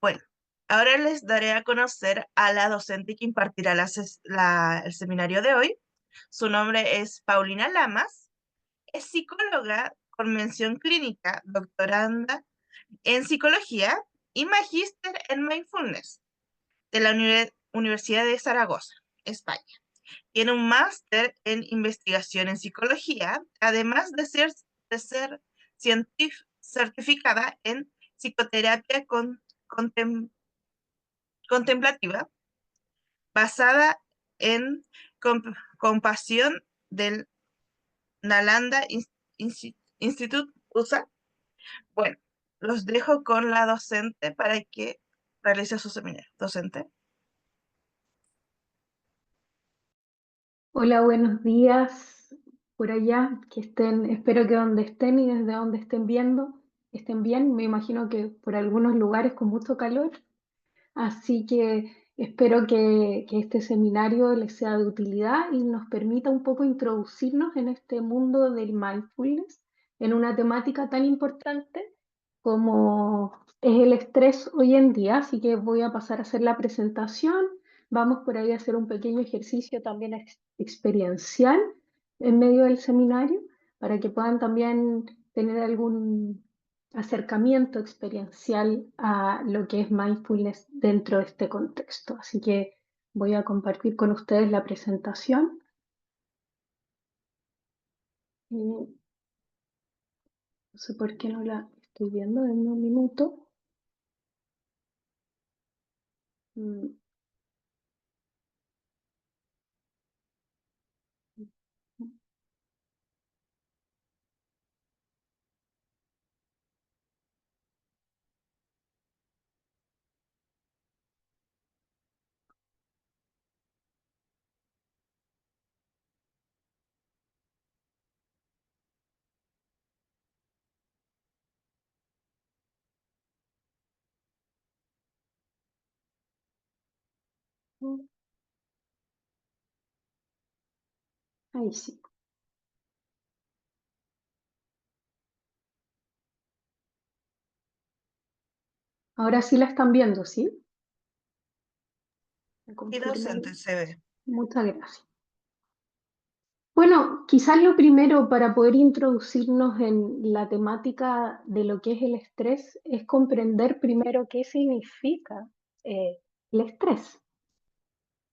Bueno, ahora les daré a conocer a la docente que impartirá el seminario de hoy. Su nombre es Paulina Lamas. Es psicóloga con mención clínica, doctoranda en psicología y magíster en mindfulness de la Universidad de Zaragoza, España. Tiene un máster en investigación en psicología, además de ser certificada en psicoterapia contemplativa basada en compasión del Nalanda Institute USA. Bueno, los dejo con la docente para que realice su seminario. Docente. Hola, buenos días por allá, que estén, espero que donde estén y desde donde estén viendo, estén bien. Me imagino que por algunos lugares con mucho calor, así que espero que este seminario les sea de utilidad y nos permita un poco introducirnos en este mundo del mindfulness, en una temática tan importante como es el estrés hoy en día. Así que voy a pasar a hacer la presentación. Vamos por ahí a hacer un pequeño ejercicio también experiencial en medio del seminario para que puedan también tener algún acercamiento experiencial a lo que es mindfulness dentro de este contexto. Así que voy a compartir con ustedes la presentación. No sé por qué no la estoy viendo en un minuto. Mm, Ahí sí. Ahora sí la están viendo, ¿sí? Me Y docente confirman. se ve. Muchas gracias. Bueno, quizás lo primero para poder introducirnos en la temática de lo que es el estrés es comprender primero qué significa el estrés.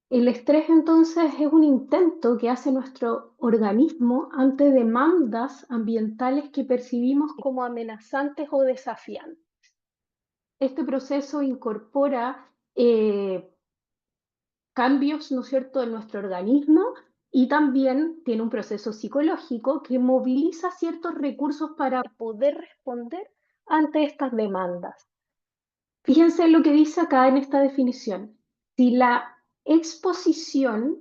El estrés entonces es un intento que hace nuestro organismo ante demandas ambientales que percibimos como amenazantes o desafiantes. Este proceso incorpora cambios, ¿no es cierto?, en nuestro organismo y también tiene un proceso psicológico que moviliza ciertos recursos para poder responder ante estas demandas. Fíjense lo que dice acá en esta definición. Si la exposición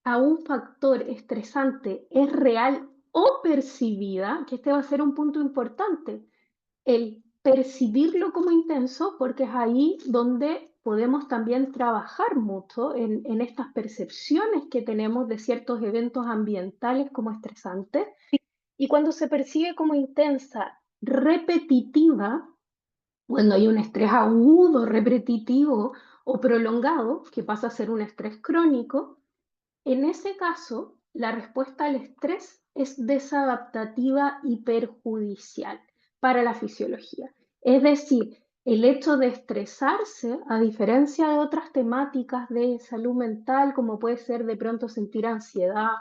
a un factor estresante es real o percibida, que este va a ser un punto importante, el percibirlo como intenso, porque es ahí donde podemos también trabajar mucho en estas percepciones que tenemos de ciertos eventos ambientales como estresantes. Y cuando se percibe como intensa, repetitiva, cuando hay un estrés agudo, repetitivo o prolongado, que pasa a ser un estrés crónico, en ese caso, la respuesta al estrés es desadaptativa y perjudicial para la fisiología. Es decir, el hecho de estresarse, a diferencia de otras temáticas de salud mental, como puede ser de pronto sentir ansiedad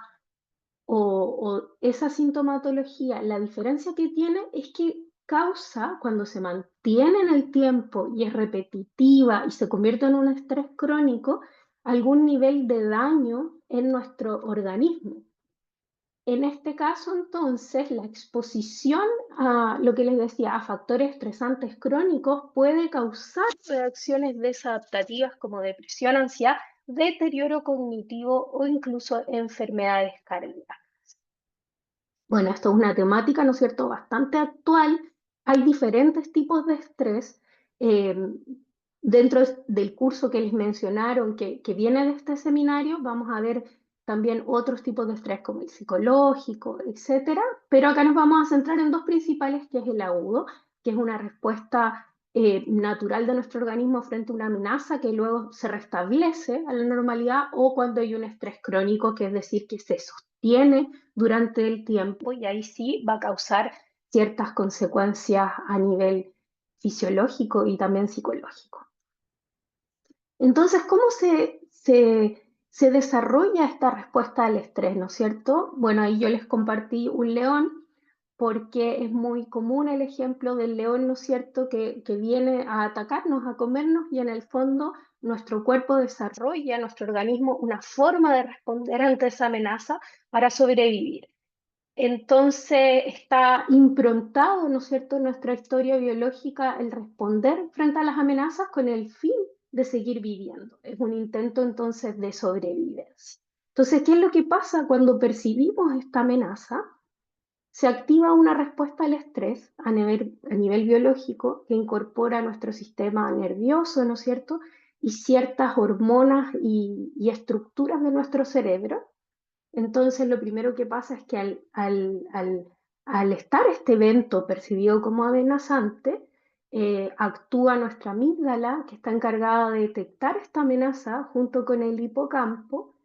o esa sintomatología, la diferencia que tiene es que causa, cuando se mantiene en el tiempo y es repetitiva y se convierte en un estrés crónico, algún nivel de daño en nuestro organismo. En este caso, entonces, la exposición a lo que les decía, a factores estresantes crónicos puede causar reacciones desadaptativas como depresión, ansiedad, deterioro cognitivo o incluso enfermedades cardíacas. Bueno, esto es una temática, ¿no es cierto?, bastante actual. Hay diferentes tipos de estrés. eh, Dentro del curso que les mencionaron, que viene de este seminario, vamos a ver también otros tipos de estrés como el psicológico, etcétera. Pero acá nos vamos a centrar en dos principales, que es el agudo, que es una respuesta natural de nuestro organismo frente a una amenaza que luego se restablece a la normalidad, o cuando hay un estrés crónico, que es decir, que se sostiene durante el tiempo y ahí sí va a causar ciertas consecuencias a nivel fisiológico y también psicológico. Entonces, ¿cómo se desarrolla esta respuesta al estrés, ¿no es cierto? Bueno, ahí yo les compartí un león porque es muy común el ejemplo del león, ¿no es cierto?, que viene a atacarnos, a comernos, y en el fondo nuestro cuerpo desarrolla, nuestro organismo, una forma de responder ante esa amenaza para sobrevivir. Entonces está improntado, ¿no es cierto?, en nuestra historia biológica el responder frente a las amenazas con el fin de seguir viviendo. Es un intento entonces de sobrevivencia. Entonces, ¿qué es lo que pasa cuando percibimos esta amenaza? Se activa una respuesta al estrés a nivel biológico que incorpora nuestro sistema nervioso, ¿no es cierto?, y ciertas hormonas y estructuras de nuestro cerebro. Entonces, lo primero que pasa es que al estar este evento percibido como amenazante, actúa nuestra amígdala, que está encargada de detectar esta amenaza junto con el hipocampo,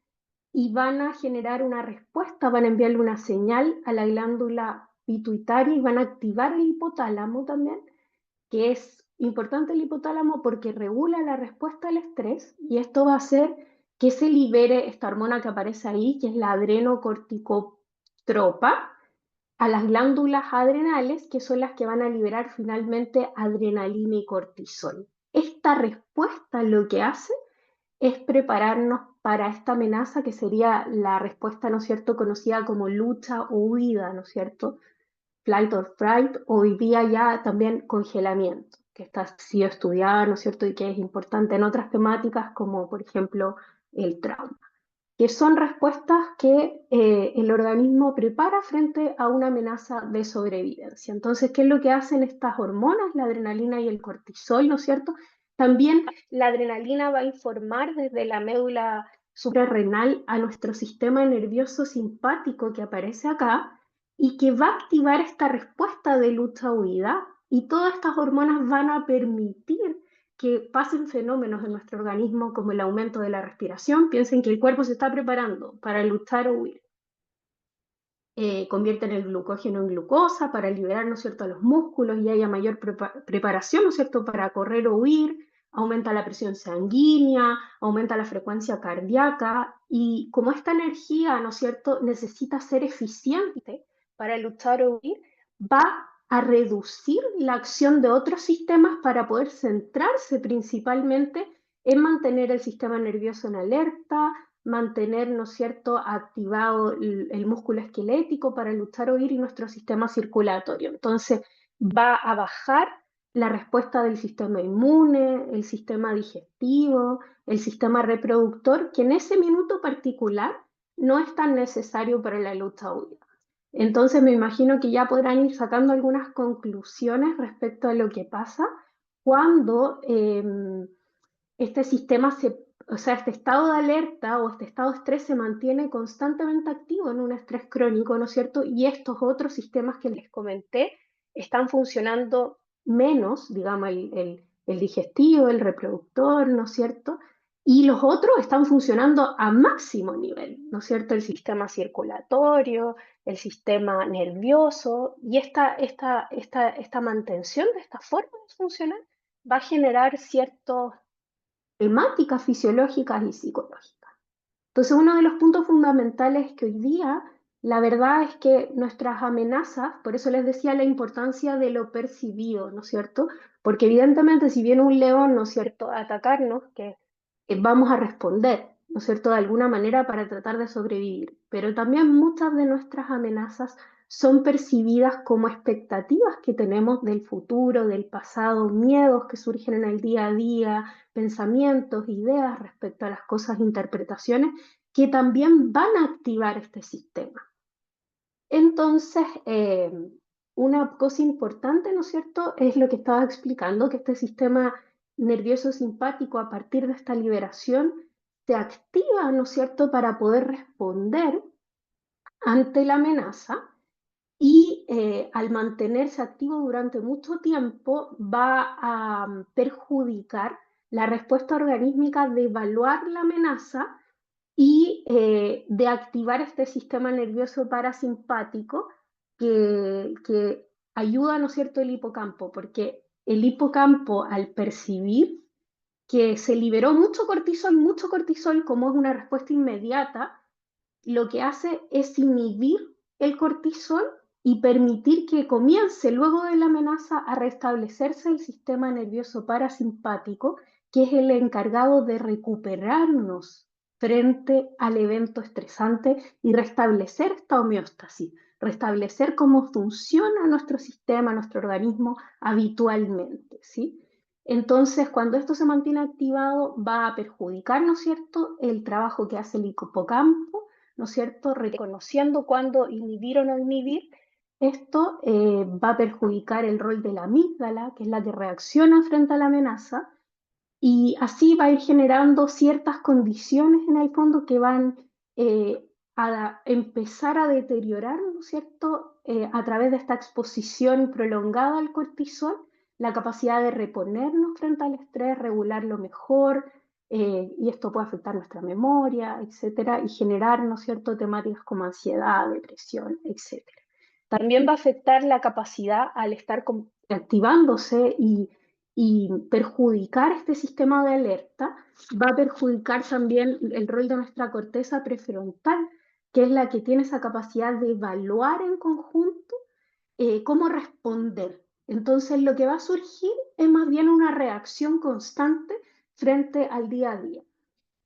y van a generar una respuesta, van a enviarle una señal a la glándula pituitaria y van a activar el hipotálamo también, que es importante el hipotálamo porque regula la respuesta al estrés, y esto va a hacer que se libere esta hormona que aparece ahí, que es la adrenocorticotropa, a las glándulas adrenales, que son las que van a liberar finalmente adrenalina y cortisol. Esta respuesta lo que hace es prepararnos para esta amenaza que sería la respuesta, ¿no es cierto?, conocida como lucha o huida, ¿no es cierto? Flight or fright, o hoy día ya también congelamiento, que está sido estudiada, ¿no es cierto?, y que es importante en otras temáticas como, por ejemplo, el trauma, que son respuestas que el organismo prepara frente a una amenaza de sobrevivencia. Entonces, ¿qué es lo que hacen estas hormonas, la adrenalina y el cortisol, ¿no es cierto? También la adrenalina va a informar desde la médula suprarrenal a nuestro sistema nervioso simpático que aparece acá y que va a activar esta respuesta de lucha-huida, y todas estas hormonas van a permitir que pasen fenómenos en nuestro organismo como el aumento de la respiración. Piensen que el cuerpo se está preparando para luchar o huir. Convierten el glucógeno en glucosa para liberar, ¿no es cierto?, a los músculos y haya mayor preparación, ¿no es cierto?, para correr o huir. Aumenta la presión sanguínea, aumenta la frecuencia cardíaca, y como esta energía, ¿no es cierto?, necesita ser eficiente para luchar o huir, va a reducir la acción de otros sistemas para poder centrarse principalmente en mantener el sistema nervioso en alerta, mantener, ¿no es cierto?, activado el músculo esquelético para luchar o huir y nuestro sistema circulatorio. Entonces, va a bajar la respuesta del sistema inmune, el sistema digestivo, el sistema reproductor, que en ese minuto particular no es tan necesario para la lucha o huida. Entonces, me imagino que ya podrán ir sacando algunas conclusiones respecto a lo que pasa cuando este sistema o sea, este estado de alerta o este estado de estrés se mantiene constantemente activo en un estrés crónico, ¿no es cierto? Y estos otros sistemas que les comenté están funcionando menos, digamos, el digestivo, el reproductor, ¿no es cierto? Y los otros están funcionando a máximo nivel, ¿no es cierto? El sistema circulatorio, el sistema nervioso, y esta mantención de esta forma de funcionar va a generar ciertos temáticas fisiológicas y psicológicas. Entonces, uno de los puntos fundamentales es que hoy día la verdad es que nuestras amenazas, por eso les decía la importancia de lo percibido, ¿no es cierto? Porque evidentemente si viene un león, ¿no es cierto?, a atacarnos, que vamos a responder, ¿no es cierto?, de alguna manera para tratar de sobrevivir. Pero también muchas de nuestras amenazas son percibidas como expectativas que tenemos del futuro, del pasado, miedos que surgen en el día a día, pensamientos, ideas respecto a las cosas, interpretaciones que también van a activar este sistema. Entonces, una cosa importante, ¿no es cierto?, es lo que estaba explicando, que este sistema nervioso simpático, a partir de esta liberación, se activa, ¿no es cierto?, para poder responder ante la amenaza, y al mantenerse activo durante mucho tiempo, va a perjudicar la respuesta organísmica de evaluar la amenaza y de activar este sistema nervioso parasimpático que ayuda, ¿no es cierto?, el hipocampo, porque el hipocampo, al percibir que se liberó mucho cortisol, como es una respuesta inmediata, lo que hace es inhibir el cortisol y permitir que comience luego de la amenaza a restablecerse el sistema nervioso parasimpático, que es el encargado de recuperarnos frente al evento estresante y restablecer esta homeostasis, restablecer cómo funciona nuestro sistema, nuestro organismo habitualmente, ¿sí? Entonces, cuando esto se mantiene activado, va a perjudicar, ¿no es cierto?, el trabajo que hace el hipocampo, ¿no es cierto?, reconociendo cuándo inhibir o no inhibir. Esto va a perjudicar el rol de la amígdala, que es la que reacciona frente a la amenaza, y así va a ir generando ciertas condiciones en el fondo que van a empezar a deteriorar, ¿no es cierto?, a través de esta exposición prolongada al cortisol, la capacidad de reponernos frente al estrés, regularlo mejor, y esto puede afectar nuestra memoria, etcétera, y generar, ¿no es cierto?, temáticas como ansiedad, depresión, etcétera. También va a afectar la capacidad al estar activándose y perjudicar este sistema de alerta, va a perjudicar también el rol de nuestra corteza prefrontal, que es la que tiene esa capacidad de evaluar en conjunto cómo responder. Entonces, lo que va a surgir es más bien una reacción constante frente al día a día.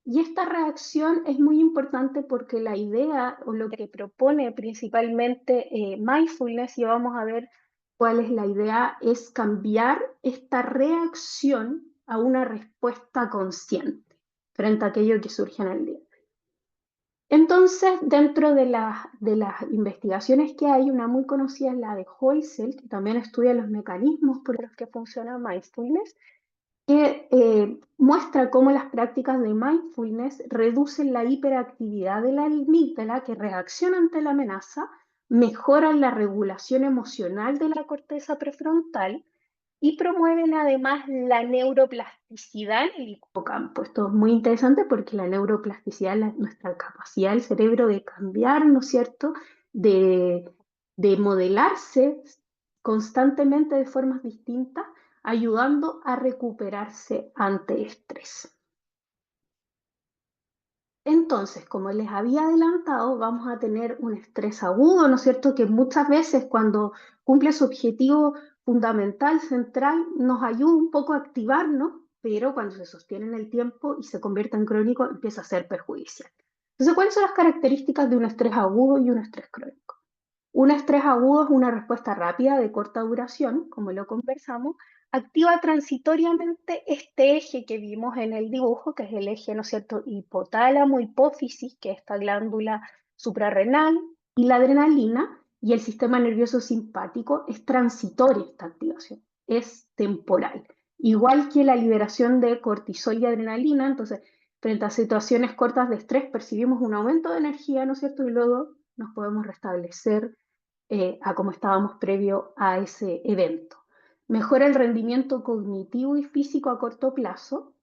Y esta reacción es muy importante porque la idea o lo que propone principalmente mindfulness, y vamos a ver cuál es la idea, es cambiar esta reacción a una respuesta consciente frente a aquello que surge en el día. Entonces, dentro de las investigaciones que hay, una muy conocida es la de Hoysel, que también estudia los mecanismos por los que funciona mindfulness, que muestra cómo las prácticas de mindfulness reducen la hiperactividad de la amígdala que reacciona ante la amenaza, mejoran la regulación emocional de la corteza prefrontal y promueven además la neuroplasticidad en el hipocampo. Esto es muy interesante porque la neuroplasticidad es nuestra capacidad del cerebro de cambiar, ¿no es cierto?, de modelarse constantemente de formas distintas, ayudando a recuperarse ante estrés. Entonces, como les había adelantado, vamos a tener un estrés agudo, ¿no es cierto?, que muchas veces cuando cumple su objetivo fundamental, central, nos ayuda un poco a activarnos, pero cuando se sostiene en el tiempo y se convierte en crónico, empieza a ser perjudicial. Entonces, ¿cuáles son las características de un estrés agudo y un estrés crónico? Un estrés agudo es una respuesta rápida de corta duración, como lo conversamos, activa transitoriamente este eje que vimos en el dibujo, que es el eje, ¿no es cierto?, hipotálamo, hipófisis, que es esta glándula suprarrenal, y la adrenalina, y el sistema nervioso simpático, es transitoria esta activación, es temporal. Igual que la liberación de cortisol y adrenalina, entonces, frente a situaciones cortas de estrés, percibimos un aumento de energía, ¿no es cierto?, y luego nos podemos restablecer a como estábamos previo a ese evento. Mejora el rendimiento cognitivo y físico a corto plazo.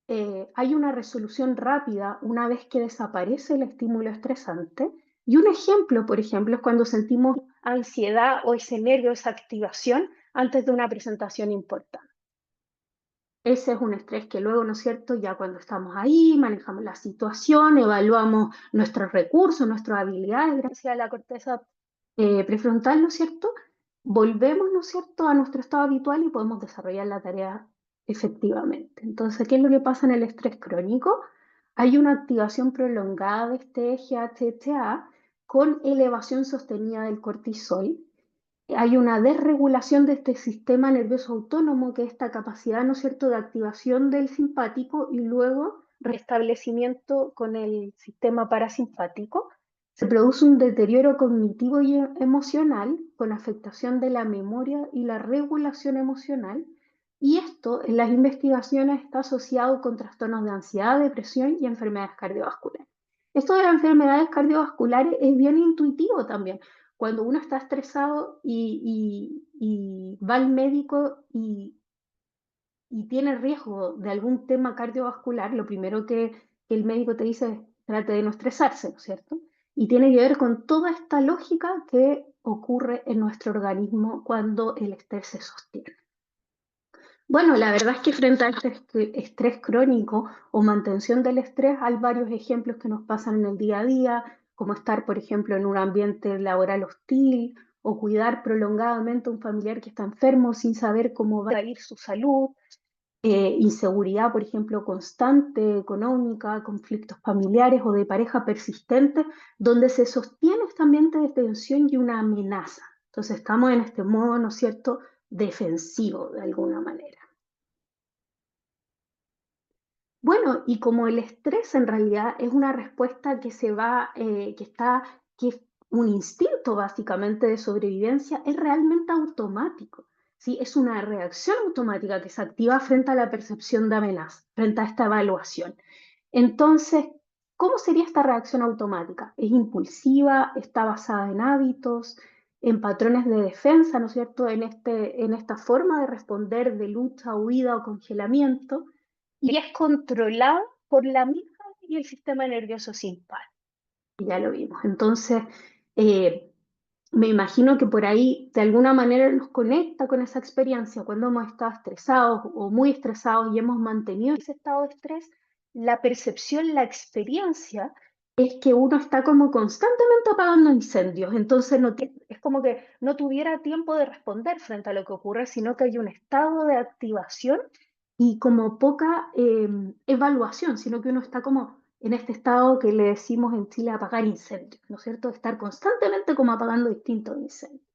Hay una resolución rápida una vez que desaparece el estímulo estresante. Y un ejemplo, por ejemplo, es cuando sentimos ansiedad o ese nervio, esa activación antes de una presentación importante. Ese es un estrés que luego, ¿no es cierto?, ya cuando estamos ahí, manejamos la situación, evaluamos nuestros recursos, nuestras habilidades gracias a la corteza prefrontal, ¿no es cierto? Volvemos, ¿no es cierto?, a nuestro estado habitual y podemos desarrollar la tarea efectivamente. Entonces, ¿qué es lo que pasa en el estrés crónico? Hay una activación prolongada de este eje HTA con elevación sostenida del cortisol. Hay una desregulación de este sistema nervioso autónomo, que es esta capacidad, ¿no es cierto?, de activación del simpático y luego restablecimiento con el sistema parasimpático. Se produce un deterioro cognitivo y emocional con afectación de la memoria y la regulación emocional. Y esto en las investigaciones está asociado con trastornos de ansiedad, depresión y enfermedades cardiovasculares. Esto de las enfermedades cardiovasculares es bien intuitivo también, cuando uno está estresado y va al médico y tiene riesgo de algún tema cardiovascular, lo primero que el médico te dice es trate de no estresarse, ¿no es cierto? Y tiene que ver con toda esta lógica que ocurre en nuestro organismo cuando el estrés se sostiene. Bueno, la verdad es que frente a este estrés crónico o mantención del estrés, hay varios ejemplos que nos pasan en el día a día, como estar, por ejemplo, en un ambiente laboral hostil o cuidar prolongadamente a un familiar que está enfermo sin saber cómo va a ir su salud, inseguridad, por ejemplo, constante, económica, conflictos familiares o de pareja persistente, donde se sostiene este ambiente de tensión y una amenaza. Entonces estamos en este modo, ¿no es cierto?, defensivo de alguna manera. Bueno, y como el estrés en realidad es una respuesta que se va, que es un instinto básicamente de sobrevivencia, es realmente automático, ¿sí? Es una reacción automática que se activa frente a la percepción de amenaza, frente a esta evaluación. Entonces, ¿cómo sería esta reacción automática? Es impulsiva, está basada en hábitos, en patrones de defensa, ¿no es cierto? En esta forma de responder de lucha, huida o congelamiento y es controlada por la amígdala y el sistema nervioso simpático. Ya lo vimos. Entonces, eh, me imagino que por ahí de alguna manera nos conecta con esa experiencia cuando hemos estado estresados o muy estresados y hemos mantenido ese estado de estrés, la percepción, la experiencia es que uno está como constantemente apagando incendios, entonces es como que no tuviera tiempo de responder frente a lo que ocurre, sino que hay un estado de activación y como poca evaluación, sino que uno está como en este estado que le decimos en Chile apagar incendios, ¿no es cierto? Estar constantemente como apagando distintos incendios.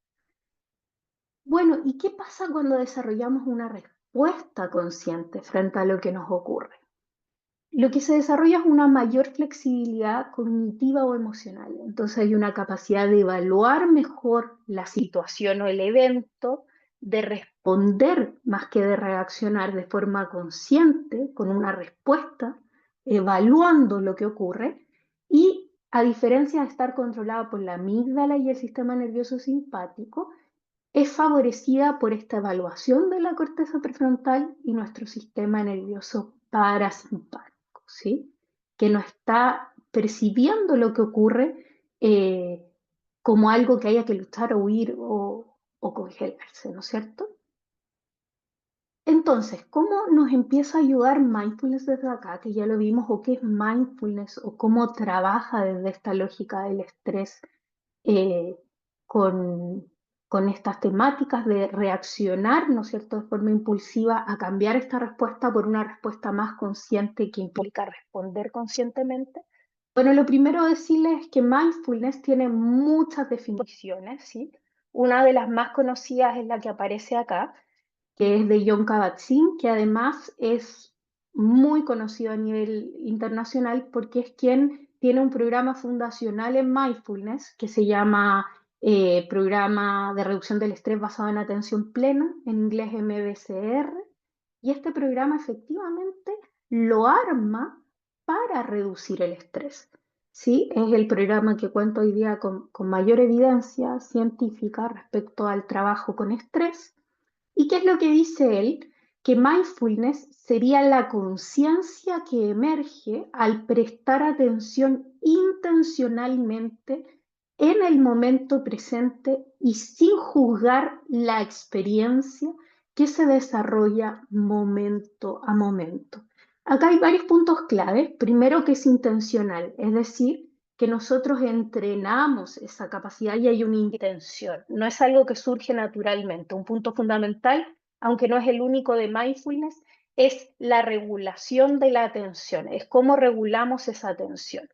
Bueno, ¿y qué pasa cuando desarrollamos una respuesta consciente frente a lo que nos ocurre? Lo que se desarrolla es una mayor flexibilidad cognitiva o emocional. Entonces hay una capacidad de evaluar mejor la situación o el evento, de responder más que de reaccionar de forma consciente con una respuesta, evaluando lo que ocurre y a diferencia de estar controlada por la amígdala y el sistema nervioso simpático, es favorecida por esta evaluación de la corteza prefrontal y nuestro sistema nervioso parasimpático, ¿sí? Que no está percibiendo lo que ocurre como algo que haya que luchar o huir o congelarse, ¿no es cierto? Entonces, ¿cómo nos empieza a ayudar mindfulness desde acá? Que ya lo vimos, o qué es mindfulness, o cómo trabaja desde esta lógica del estrés eh, con, con estas temáticas de reaccionar, ¿no es cierto?, de forma impulsiva a cambiar esta respuesta por una respuesta más consciente que implica responder conscientemente. Bueno, lo primero a decirles es que mindfulness tiene muchas definiciones, ¿sí? Una de las más conocidas es la que aparece acá, que es de John Kabat-Zinn, que además es muy conocido a nivel internacional porque es quien tiene un programa fundacional en mindfulness que se llama Programa de Reducción del Estrés Basado en Atención Plena, en inglés MBCR, y este programa efectivamente lo arma para reducir el estrés. ¿Sí? Es el programa que cuenta hoy día con mayor evidencia científica respecto al trabajo con estrés. ¿Y qué es lo que dice él? Que mindfulness sería la conciencia que emerge al prestar atención intencionalmente en el momento presente y sin juzgar la experiencia que se desarrolla momento a momento. Acá hay varios puntos claves. Primero, que es intencional, es decir, que nosotros entrenamos esa capacidad y hay una intención. No es algo que surge naturalmente. Un punto fundamental, aunque no es el único de mindfulness, es la regulación de la atención, es cómo regulamos esa atención.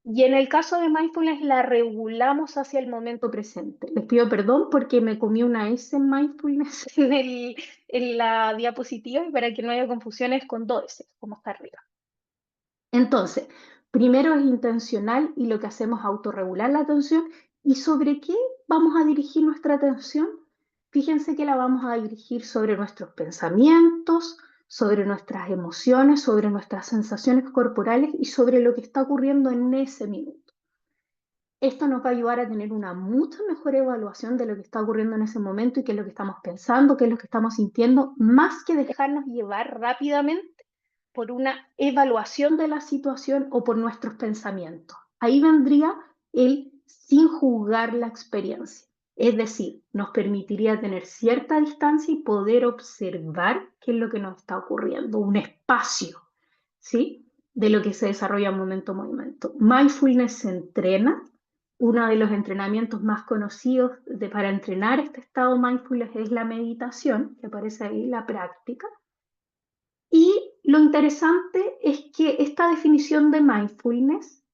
Y en el caso de mindfulness la regulamos hacia el momento presente. Les pido perdón porque me comí una S en mindfulness en la diapositiva y para que no haya confusiones con dos S, como está arriba. Entonces, primero es intencional y lo que hacemos es autorregular la atención. ¿Y sobre qué vamos a dirigir nuestra atención? Fíjense que la vamos a dirigir sobre nuestros pensamientos, sobre nuestras emociones, sobre nuestras sensaciones corporales y sobre lo que está ocurriendo en ese minuto. Esto nos va a ayudar a tener una mucha mejor evaluación de lo que está ocurriendo en ese momento y qué es lo que estamos pensando, qué es lo que estamos sintiendo, más que dejarnos llevar rápidamente por una evaluación de la situación o por nuestros pensamientos. Ahí vendría el sin juzgar la experiencia. Es decir, nos permitiría tener cierta distancia y poder observar qué es lo que nos está ocurriendo, un espacio, ¿sí? De lo que se desarrolla momento a momento. Mindfulness se entrena. Uno de los entrenamientos más conocidos para entrenar este estado mindfulness es la meditación, que aparece ahí, la práctica. Y lo interesante es que esta definición de mindfulness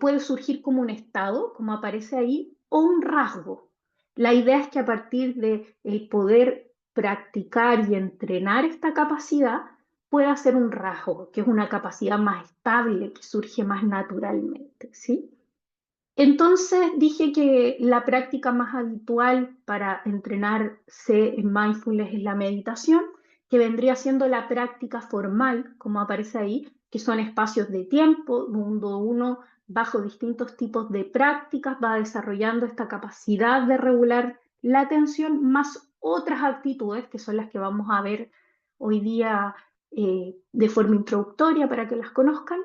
puede surgir como un estado, como aparece ahí, o un rasgo. La idea es que a partir de el poder practicar y entrenar esta capacidad, pueda ser un rasgo, que es una capacidad más estable, que surge más naturalmente, ¿sí? Entonces dije que la práctica más habitual para entrenarse en mindfulness es la meditación, que vendría siendo la práctica formal, como aparece ahí, que son espacios de tiempo, donde uno, bajo distintos tipos de prácticas, va desarrollando esta capacidad de regular la atención, más otras actitudes, que son las que vamos a ver hoy día de forma introductoria para que las conozcan,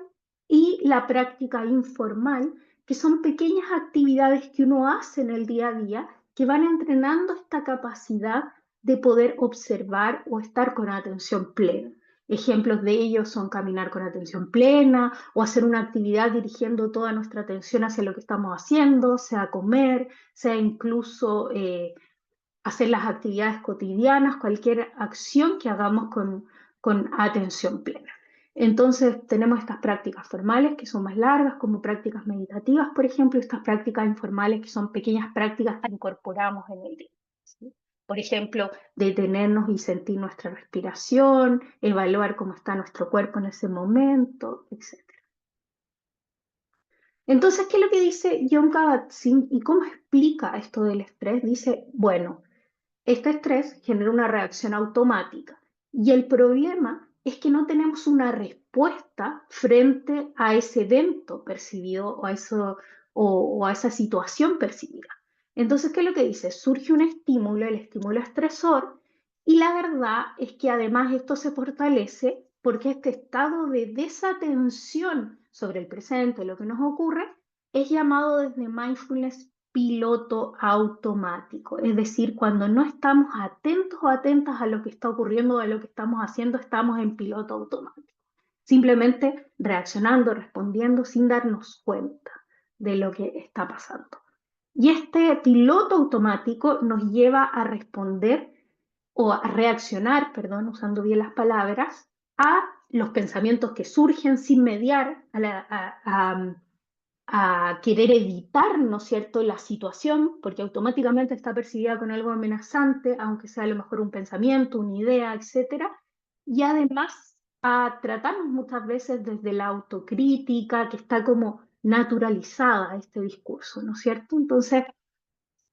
y la práctica informal, que son pequeñas actividades que uno hace en el día a día que van entrenando esta capacidad de poder observar o estar con atención plena. Ejemplos de ellos son caminar con atención plena o hacer una actividad dirigiendo toda nuestra atención hacia lo que estamos haciendo, sea comer, sea incluso hacer las actividades cotidianas, cualquier acción que hagamos con atención plena. Entonces tenemos estas prácticas formales que son más largas, como prácticas meditativas, por ejemplo, y estas prácticas informales que son pequeñas prácticas que incorporamos en el día, ¿sí? Por ejemplo, detenernos y sentir nuestra respiración, evaluar cómo está nuestro cuerpo en ese momento, etc. Entonces, ¿qué es lo que dice John Kabat-Zinn y cómo explica esto del estrés? Dice, bueno, este estrés genera una reacción automática y el problema es que no tenemos una respuesta frente a ese evento percibido o a esa situación percibida. Entonces, ¿qué es lo que dice? Surge un estímulo, el estímulo estresor, y la verdad es que además esto se fortalece porque este estado de desatención sobre el presente, lo que nos ocurre, es llamado desde mindfulness piloto automático, es decir, cuando no estamos atentos o atentas a lo que está ocurriendo o a lo que estamos haciendo, estamos en piloto automático, simplemente reaccionando, respondiendo sin darnos cuenta de lo que está pasando. Y este piloto automático nos lleva a responder o a reaccionar, perdón, usando bien las palabras, a los pensamientos que surgen sin mediar, a querer evitar, ¿no es cierto?, la situación, porque automáticamente está percibida con algo amenazante, aunque sea a lo mejor un pensamiento, una idea, etcétera, y además a tratarnos muchas veces desde la autocrítica, que está como naturalizada este discurso, ¿no es cierto? Entonces,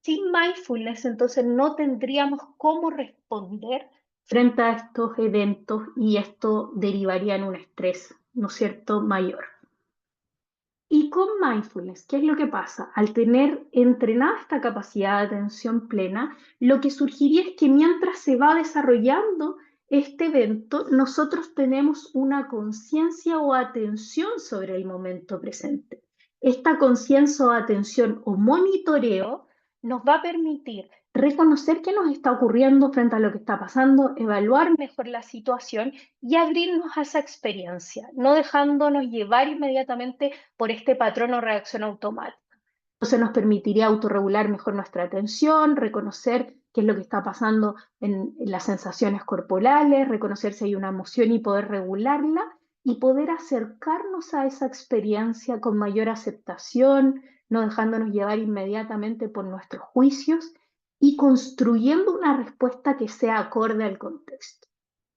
sin mindfulness, entonces no tendríamos cómo responder frente a estos eventos y esto derivaría en un estrés, ¿no es cierto?, mayor. Y con mindfulness, ¿qué es lo que pasa? Al tener entrenada esta capacidad de atención plena, lo que surgiría es que mientras se va desarrollando este evento, nosotros tenemos una conciencia o atención sobre el momento presente. Esta conciencia o atención o monitoreo nos va a permitir reconocer qué nos está ocurriendo frente a lo que está pasando, evaluar mejor la situación y abrirnos a esa experiencia, no dejándonos llevar inmediatamente por este patrón o reacción automática. Entonces nos permitiría autorregular mejor nuestra atención, reconocer qué es lo que está pasando en las sensaciones corporales, reconocer si hay una emoción y poder regularla y poder acercarnos a esa experiencia con mayor aceptación, no dejándonos llevar inmediatamente por nuestros juicios y construyendo una respuesta que sea acorde al contexto.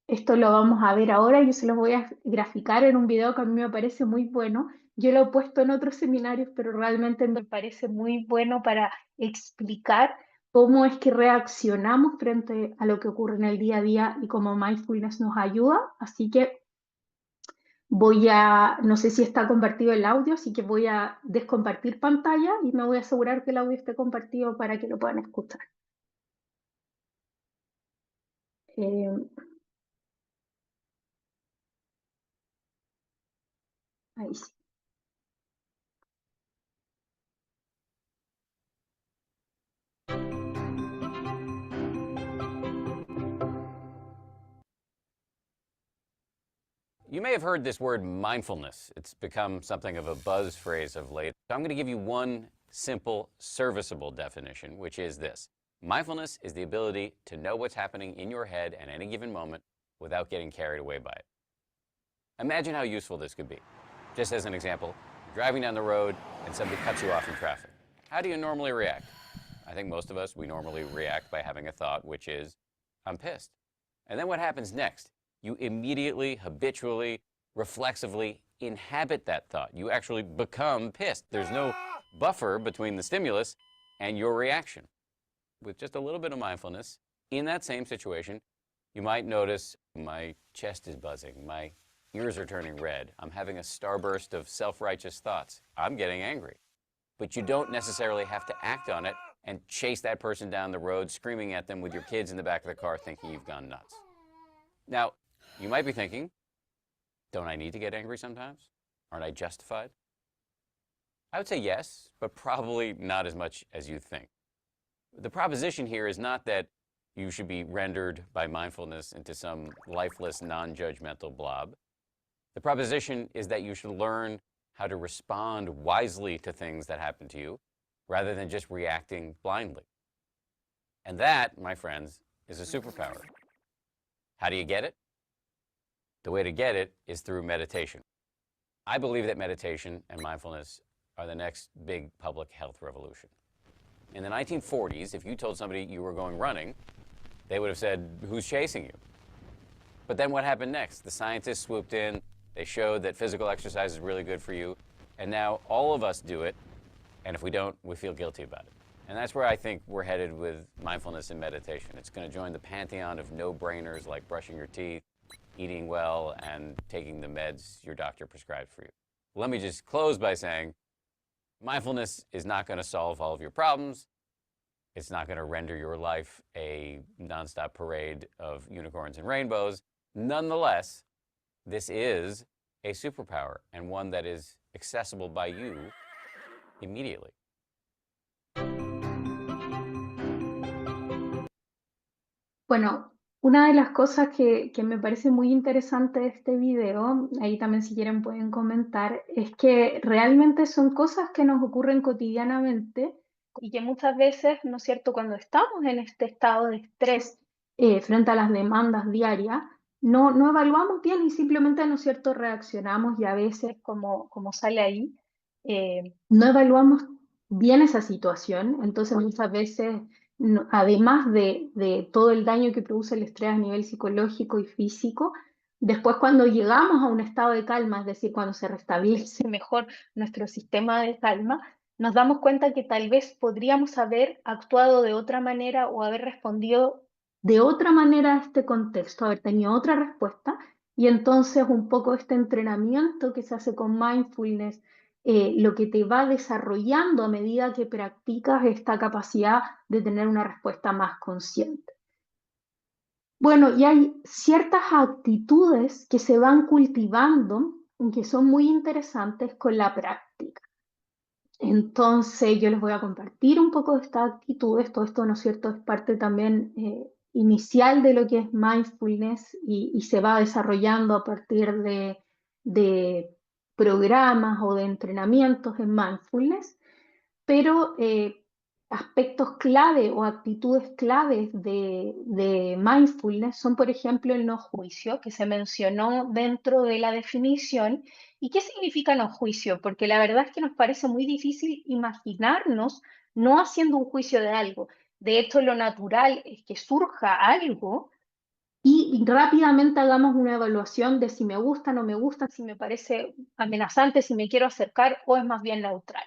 Esto lo vamos a ver ahora, yo se los voy a graficar en un video que a mí me parece muy bueno. Yo lo he puesto en otros seminarios, pero realmente me parece muy bueno para explicar cómo es que reaccionamos frente a lo que ocurre en el día a día y cómo mindfulness nos ayuda. Así que no sé si está compartido el audio, así que voy a descompartir pantalla y me voy a asegurar que el audio esté compartido para que lo puedan escuchar. Eh, Ahí sí. You may have heard this word mindfulness. It's become something of a buzz phrase of late. I'm going to give you one simple, serviceable definition, which is this. Mindfulness is the ability to know what's happening in your head at any given moment without getting carried away by it. Imagine how useful this could be. Just as an example, you're driving down the road and somebody cuts you off in traffic. How do you normally react? I think most of us, we normally react by having a thought, which is, I'm pissed. And then what happens next? You immediately, habitually, reflexively inhabit that thought. You actually become pissed. There's no buffer between the stimulus and your reaction. With just a little bit of mindfulness, in that same situation, you might notice my chest is buzzing, my ears are turning red, I'm having a starburst of self-righteous thoughts, I'm getting angry. But you don't necessarily have to act on it and chase that person down the road, screaming at them with your kids in the back of the car thinking you've gone nuts. Now, you might be thinking, don't I need to get angry sometimes? Aren't I justified? I would say yes, but probably not as much as you think. The proposition here is not that you should be rendered by mindfulness into some lifeless, non-judgmental blob. The proposition is that you should learn how to respond wisely to things that happen to you, rather than just reacting blindly. And that, my friends, is a superpower. How do you get it? The way to get it is through meditation. I believe that meditation and mindfulness are the next big public health revolution. In the 1940s, if you told somebody you were going running, they would have said, who's chasing you? But then what happened next? The scientists swooped in, they showed that physical exercise is really good for you, and now all of us do it, and if we don't, we feel guilty about it. And that's where I think we're headed with mindfulness and meditation. It's going to join the pantheon of no-brainers like brushing your teeth, eating well, and taking the meds your doctor prescribed for you. Let me just close by saying, mindfulness is not going to solve all of your problems. It's not going to render your life a nonstop parade of unicorns and rainbows. Nonetheless, this is a superpower, and one that is accessible by you immediately. Bueno, una de las cosas que me parece muy interesante de este video, ahí también si quieren pueden comentar, es que realmente son cosas que nos ocurren cotidianamente y que muchas veces, ¿no es cierto?, cuando estamos en este estado de estrés frente a las demandas diarias, no evaluamos bien y simplemente, ¿no es cierto?, reaccionamos y a veces, como sale ahí, no evaluamos bien esa situación, entonces muchas veces además de todo el daño que produce el estrés a nivel psicológico y físico, después cuando llegamos a un estado de calma, es decir, cuando se restablece mejor nuestro sistema de calma, nos damos cuenta que tal vez podríamos haber actuado de otra manera o haber respondido de otra manera a este contexto, haber tenido otra respuesta. Y entonces un poco este entrenamiento que se hace con mindfulness, lo que te va desarrollando a medida que practicas esta capacidad de tener una respuesta más consciente. Bueno, y hay ciertas actitudes que se van cultivando y que son muy interesantes con la práctica. Entonces yo les voy a compartir un poco de estas actitudes. Todo esto, ¿no es cierto?, es parte también inicial de lo que es mindfulness y se va desarrollando a partir de programas o de entrenamientos en mindfulness, pero aspectos clave o actitudes claves de mindfulness son, por ejemplo, el no juicio, que se mencionó dentro de la definición. ¿Y qué significa no juicio? Porque la verdad es que nos parece muy difícil imaginarnos no haciendo un juicio de algo. De hecho, lo natural es que surja algo y rápidamente hagamos una evaluación de si me gusta, no me gusta, si me parece amenazante, si me quiero acercar o es más bien neutral.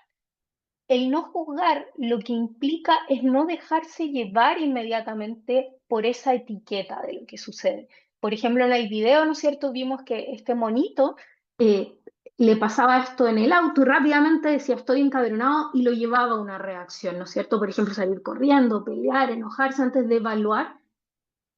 El no juzgar lo que implica es no dejarse llevar inmediatamente por esa etiqueta de lo que sucede. Por ejemplo, en el video, ¿no es cierto?, vimos que este monito le pasaba esto en el auto y rápidamente decía estoy encabronado y lo llevaba a una reacción, ¿no es cierto? Por ejemplo, salir corriendo, pelear, enojarse antes de evaluar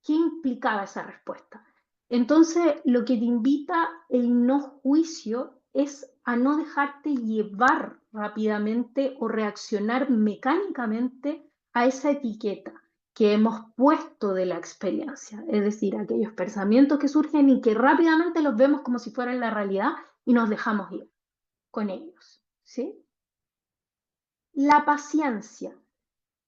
qué implicaba esa respuesta. Entonces, lo que te invita el no juicio es a no dejarte llevar rápidamente o reaccionar mecánicamente a esa etiqueta que hemos puesto de la experiencia, es decir, aquellos pensamientos que surgen y que rápidamente los vemos como si fueran la realidad y nos dejamos ir con ellos, ¿sí? La paciencia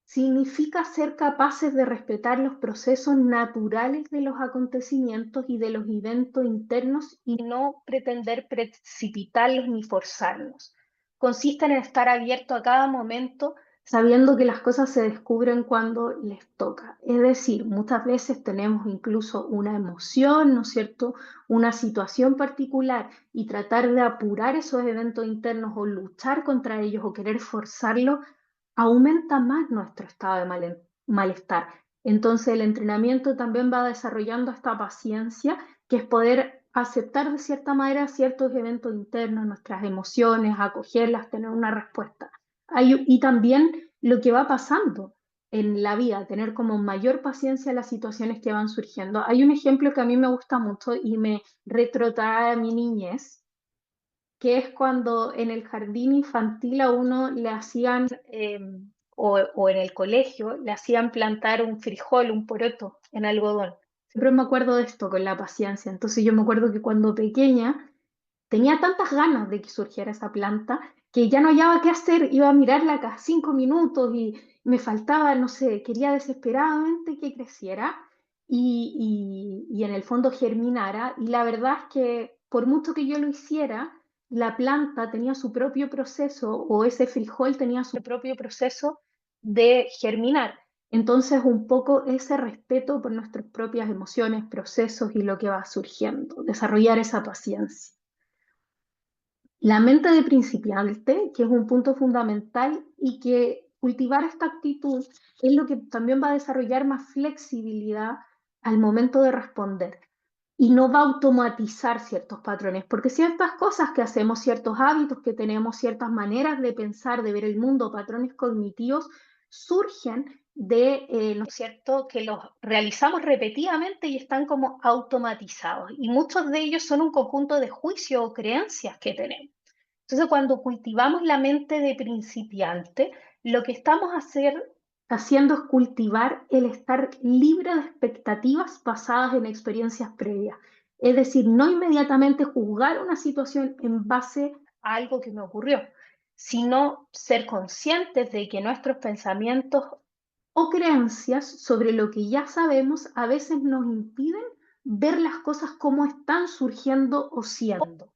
significa ser capaces de respetar los procesos naturales de los acontecimientos y de los eventos internos y no pretender precipitarlos ni forzarlos. Consiste en estar abierto a cada momento sabiendo que las cosas se descubren cuando les toca. Es decir, muchas veces tenemos incluso una emoción, ¿no es cierto? Una situación particular y tratar de apurar esos eventos internos o luchar contra ellos o querer forzarlos aumenta más nuestro estado de malestar. Entonces el entrenamiento también va desarrollando esta paciencia, que es poder aceptar de cierta manera ciertos eventos internos, nuestras emociones, acogerlas, tener una respuesta. Y también lo que va pasando en la vida, tener como mayor paciencia a las situaciones que van surgiendo. Hay un ejemplo que a mí me gusta mucho y me retrotrae a mi niñez, que es cuando en el jardín infantil a uno le hacían, o en el colegio, le hacían plantar un frijol, un poroto en algodón. Siempre me acuerdo de esto con la paciencia. Entonces yo me acuerdo que cuando pequeña tenía tantas ganas de que surgiera esa planta que ya no hallaba qué hacer, iba a mirarla cada 5 minutos y me faltaba, no sé, quería desesperadamente que creciera y en el fondo germinara. Y la verdad es que por mucho que yo lo hiciera, la planta tenía su propio proceso o ese frijol tenía su propio proceso de germinar. Entonces, un poco ese respeto por nuestras propias emociones, procesos y lo que va surgiendo, desarrollar esa paciencia. La mente de principiante, que es un punto fundamental y que cultivar esta actitud es lo que también va a desarrollar más flexibilidad al momento de responder y no va a automatizar ciertos patrones, porque ciertas cosas que hacemos, ciertos hábitos que tenemos, ciertas maneras de pensar, de ver el mundo, patrones cognitivos, surgen de, ¿no es cierto?, que los realizamos repetidamente y están como automatizados. Y muchos de ellos son un conjunto de juicios o creencias que tenemos. Entonces, cuando cultivamos la mente de principiante, lo que estamos haciendo es cultivar el estar libre de expectativas basadas en experiencias previas. Es decir, no inmediatamente juzgar una situación en base a algo que me ocurrió, sino ser conscientes de que nuestros pensamientos o creencias sobre lo que ya sabemos a veces nos impiden ver las cosas como están surgiendo o siendo.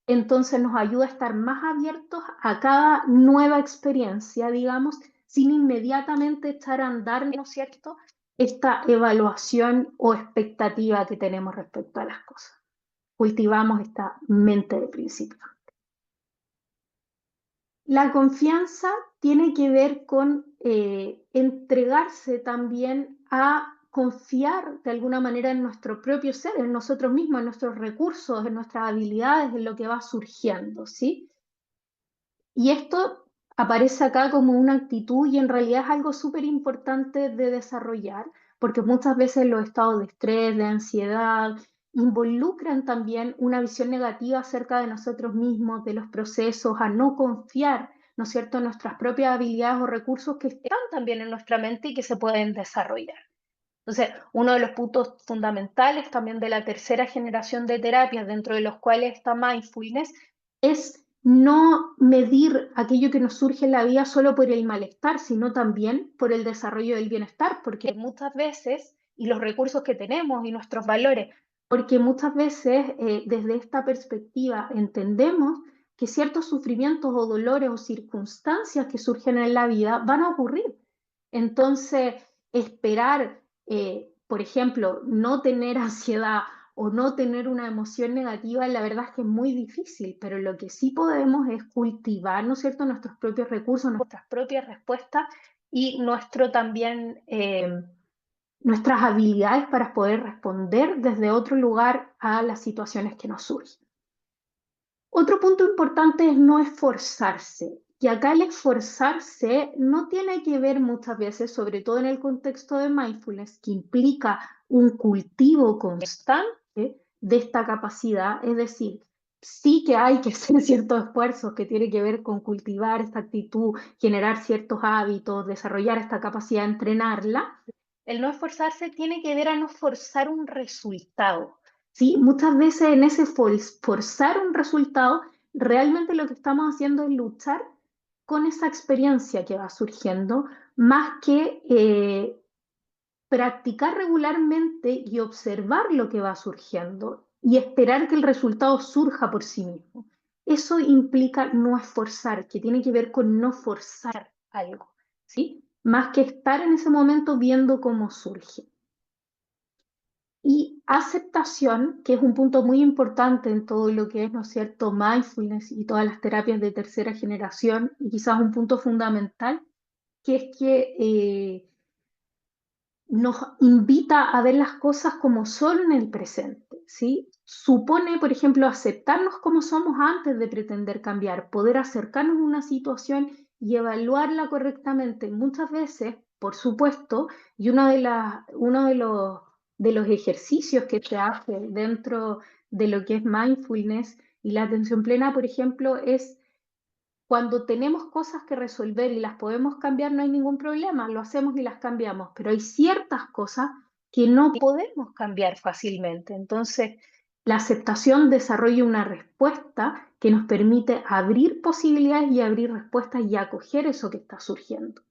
Entonces nos ayuda a estar más abiertos a cada nueva experiencia, digamos, sin inmediatamente echar a andar, ¿no es cierto?, esta evaluación o expectativa que tenemos respecto a las cosas. Cultivamos esta mente de principio. La confianza tiene que ver con entregarse también a confiar de alguna manera en nuestro propio ser, en nosotros mismos, en nuestros recursos, en nuestras habilidades, en lo que va surgiendo, ¿sí? Y esto aparece acá como una actitud y en realidad es algo súper importante de desarrollar, porque muchas veces los estados de estrés, de ansiedad, involucran también una visión negativa acerca de nosotros mismos, de los procesos, a no confiar, ¿no es cierto?, en nuestras propias habilidades o recursos que están también en nuestra mente y que se pueden desarrollar. Entonces, uno de los puntos fundamentales también de la tercera generación de terapias, dentro de los cuales está mindfulness, es no medir aquello que nos surge en la vida solo por el malestar, sino también por el desarrollo del bienestar, porque muchas veces, y los recursos que tenemos y nuestros valores, porque muchas veces desde esta perspectiva entendemos que ciertos sufrimientos o dolores o circunstancias que surgen en la vida van a ocurrir. Entonces, esperar, por ejemplo, no tener ansiedad o no tener una emoción negativa, la verdad es que es muy difícil, pero lo que sí podemos es cultivar, ¿no es cierto?, nuestros propios recursos, nuestras propias respuestas y nuestro también, nuestras habilidades para poder responder desde otro lugar a las situaciones que nos surgen. Otro punto importante es no esforzarse. Y acá el esforzarse no tiene que ver muchas veces, sobre todo en el contexto de mindfulness, que implica un cultivo constante de esta capacidad. Es decir, sí que hay que hacer ciertos esfuerzos que tienen que ver con cultivar esta actitud, generar ciertos hábitos, desarrollar esta capacidad, entrenarla. El no esforzarse tiene que ver a no forzar un resultado. ¿Sí? Muchas veces en ese forzar un resultado, realmente lo que estamos haciendo es luchar con esa experiencia que va surgiendo, más que practicar regularmente y observar lo que va surgiendo y esperar que el resultado surja por sí mismo. Eso implica no esforzar, que tiene que ver con no forzar algo, ¿sí? Más que estar en ese momento viendo cómo surge. Y aceptación, que es un punto muy importante en todo lo que es, ¿no es cierto?, mindfulness y todas las terapias de tercera generación, y quizás un punto fundamental, que es que nos invita a ver las cosas como son en el presente, ¿sí? Supone, por ejemplo, aceptarnos como somos antes de pretender cambiar, poder acercarnos a una situación y evaluarla correctamente. Muchas veces, por supuesto, y uno de los ejercicios que se hace dentro de lo que es mindfulness y la atención plena, por ejemplo, es cuando tenemos cosas que resolver y las podemos cambiar, no hay ningún problema, lo hacemos y las cambiamos, pero hay ciertas cosas que no podemos cambiar fácilmente. Entonces, la aceptación desarrolla una respuesta que nos permite abrir posibilidades y abrir respuestas y acoger eso que está surgiendo.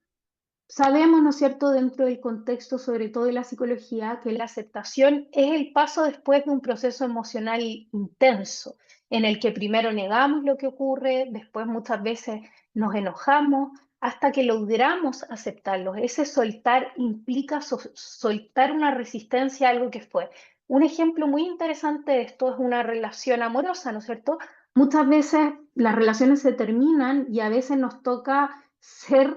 Sabemos, ¿no es cierto?, dentro del contexto, sobre todo de la psicología, que la aceptación es el paso después de un proceso emocional intenso, en el que primero negamos lo que ocurre, después muchas veces nos enojamos, hasta que logramos aceptarlo. Ese soltar implica soltar una resistencia a algo que fue. Un ejemplo muy interesante de esto es una relación amorosa, ¿no es cierto? Muchas veces las relaciones se terminan y a veces nos toca ser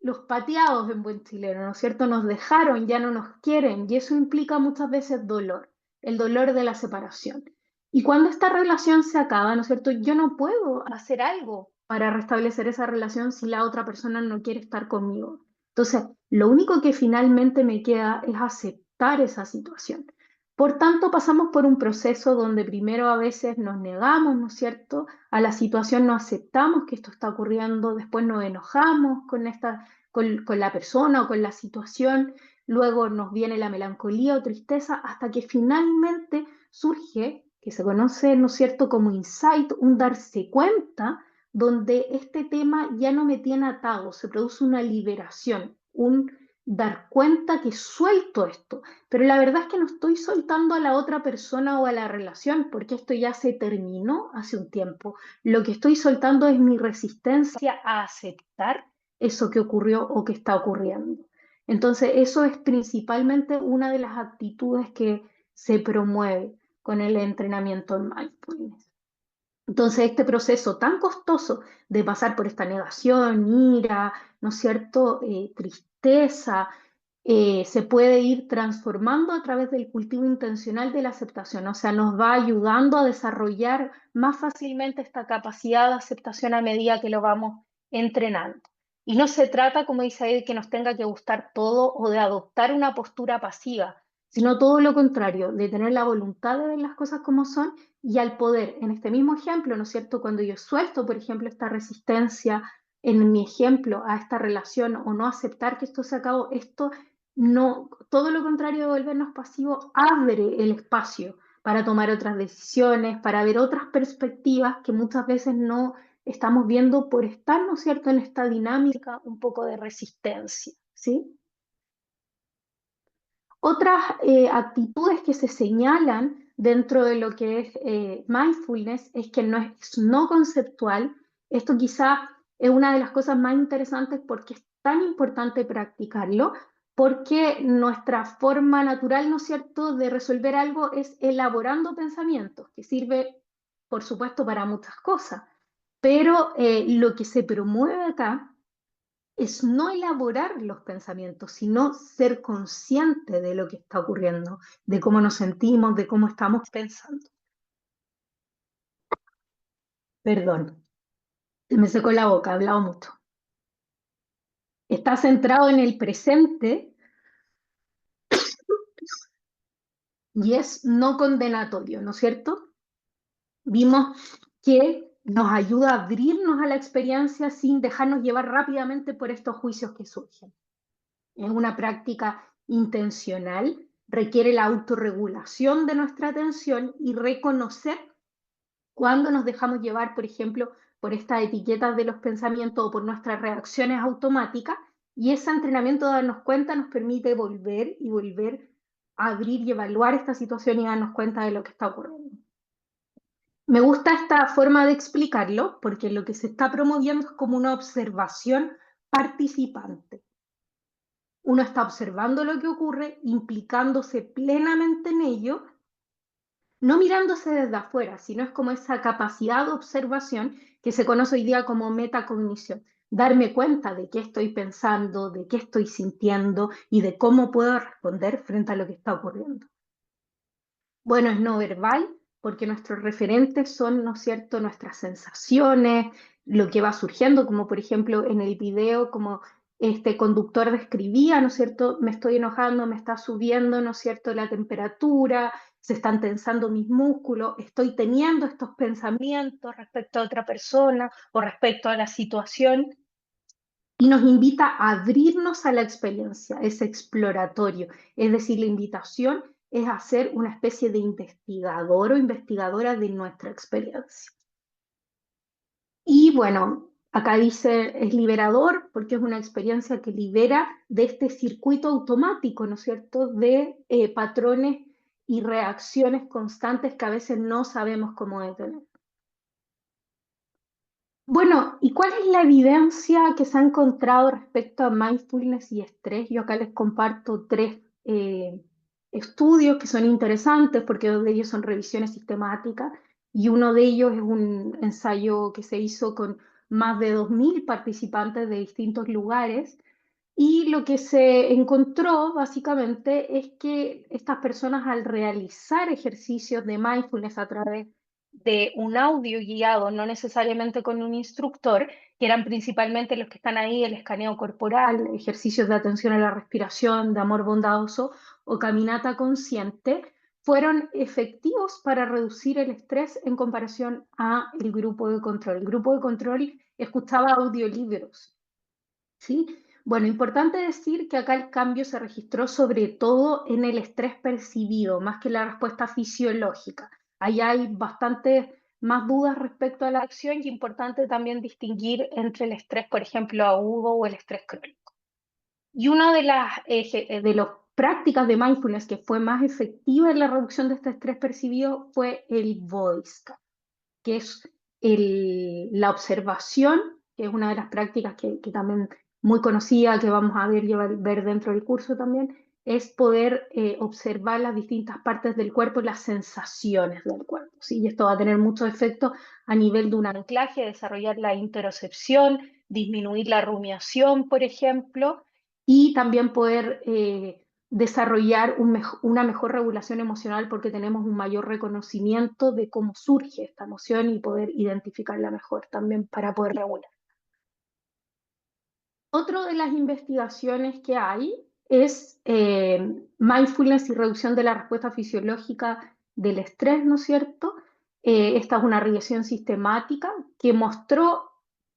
los pateados en buen chileno, ¿no es cierto? Nos dejaron, ya no nos quieren, y eso implica muchas veces dolor, el dolor de la separación. Y cuando esta relación se acaba, ¿no es cierto? Yo no puedo hacer algo para restablecer esa relación si la otra persona no quiere estar conmigo. Entonces, lo único que finalmente me queda es aceptar esa situación. Por tanto, pasamos por un proceso donde primero a veces nos negamos, ¿no es cierto?, a la situación, no aceptamos que esto está ocurriendo, después nos enojamos con la persona o con la situación, luego nos viene la melancolía o tristeza, hasta que finalmente surge, que se conoce, ¿no es cierto?, como insight, un darse cuenta, donde este tema ya no me tiene atado, se produce una liberación, un dar cuenta que suelto esto, pero la verdad es que no estoy soltando a la otra persona o a la relación, porque esto ya se terminó hace un tiempo. Lo que estoy soltando es mi resistencia a aceptar eso que ocurrió o que está ocurriendo. Entonces, eso es principalmente una de las actitudes que se promueve con el entrenamiento en mindfulness. Entonces, este proceso tan costoso de pasar por esta negación, ira, ¿no es cierto?, tristeza, se puede ir transformando a través del cultivo intencional de la aceptación. O sea, nos va ayudando a desarrollar más fácilmente esta capacidad de aceptación a medida que lo vamos entrenando. Y no se trata, como dice él, que nos tenga que gustar todo o de adoptar una postura pasiva, sino todo lo contrario, de tener la voluntad de ver las cosas como son y al poder, en este mismo ejemplo, ¿no es cierto?, cuando yo suelto, por ejemplo, esta resistencia en mi ejemplo a esta relación o no aceptar que esto se acabó, esto no, todo lo contrario de volvernos pasivos, abre el espacio para tomar otras decisiones, para ver otras perspectivas que muchas veces no estamos viendo por estar, ¿no es cierto?, en esta dinámica un poco de resistencia, ¿sí? Otras actitudes que se señalan dentro de lo que es mindfulness es que no es no conceptual. Esto quizás es una de las cosas más interesantes porque es tan importante practicarlo, porque nuestra forma natural, ¿no es cierto?, de resolver algo es elaborando pensamientos, que sirve, por supuesto, para muchas cosas. Pero lo que se promueve acá es no elaborar los pensamientos, sino ser consciente de lo que está ocurriendo, de cómo nos sentimos, de cómo estamos pensando. Perdón, se me secó la boca, he hablado mucho. Está centrado en el presente y es no condenatorio, ¿no es cierto? Vimos que nos ayuda a abrirnos a la experiencia sin dejarnos llevar rápidamente por estos juicios que surgen. Es una práctica intencional, requiere la autorregulación de nuestra atención y reconocer cuando nos dejamos llevar, por ejemplo, por estas etiquetas de los pensamientos o por nuestras reacciones automáticas, y ese entrenamiento de darnos cuenta nos permite volver y volver a abrir y evaluar esta situación y darnos cuenta de lo que está ocurriendo. Me gusta esta forma de explicarlo porque lo que se está promoviendo es como una observación participante. Uno está observando lo que ocurre, implicándose plenamente en ello, no mirándose desde afuera, sino es como esa capacidad de observación que se conoce hoy día como metacognición. Darme cuenta de qué estoy pensando, de qué estoy sintiendo y de cómo puedo responder frente a lo que está ocurriendo. Bueno, es no verbal porque nuestros referentes son, ¿no es cierto?, nuestras sensaciones, lo que va surgiendo, como por ejemplo en el video, como este conductor describía, ¿no es cierto?, me estoy enojando, me está subiendo, ¿no es cierto?, la temperatura, se están tensando mis músculos, estoy teniendo estos pensamientos respecto a otra persona o respecto a la situación, y nos invita a abrirnos a la experiencia, es exploratorio, es decir, la invitación es a ser una especie de investigador o investigadora de nuestra experiencia. Y bueno, acá dice, es liberador porque es una experiencia que libera de este circuito automático, ¿no es cierto?, de patrones y reacciones constantes que a veces no sabemos cómo detener. Bueno, ¿y cuál es la evidencia que se ha encontrado respecto a mindfulness y estrés? Yo acá les comparto tres estudios que son interesantes porque dos de ellos son revisiones sistemáticas y uno de ellos es un ensayo que se hizo con más de 2.000 participantes de distintos lugares y lo que se encontró básicamente es que estas personas al realizar ejercicios de mindfulness a través de un audio guiado, no necesariamente con un instructor, que eran principalmente los que están ahí, el escaneo corporal, ejercicios de atención a la respiración, de amor bondadoso o caminata consciente, fueron efectivos para reducir el estrés en comparación a el grupo de control. El grupo de control escuchaba audiolibros, ¿sí? Bueno, importante decir que acá el cambio se registró sobre todo en el estrés percibido, más que la respuesta fisiológica. Ahí hay bastantes más dudas respecto a la acción y importante también distinguir entre el estrés, por ejemplo, agudo o el estrés crónico. Y una de las prácticas de mindfulness que fue más efectiva en la reducción de este estrés percibido fue el Voice, que es la observación, que es una de las prácticas que también muy conocida, que vamos a ver dentro del curso también, es poder observar las distintas partes del cuerpo y las sensaciones del cuerpo, ¿sí? Y esto va a tener mucho efecto a nivel de un anclaje, desarrollar la interocepción, disminuir la rumiación, por ejemplo, y también poder desarrollar una mejor regulación emocional porque tenemos un mayor reconocimiento de cómo surge esta emoción y poder identificarla mejor también para poder regular. Otra de las investigaciones que hay es mindfulness y reducción de la respuesta fisiológica del estrés, ¿no es cierto? Esta es una regresión sistemática que mostró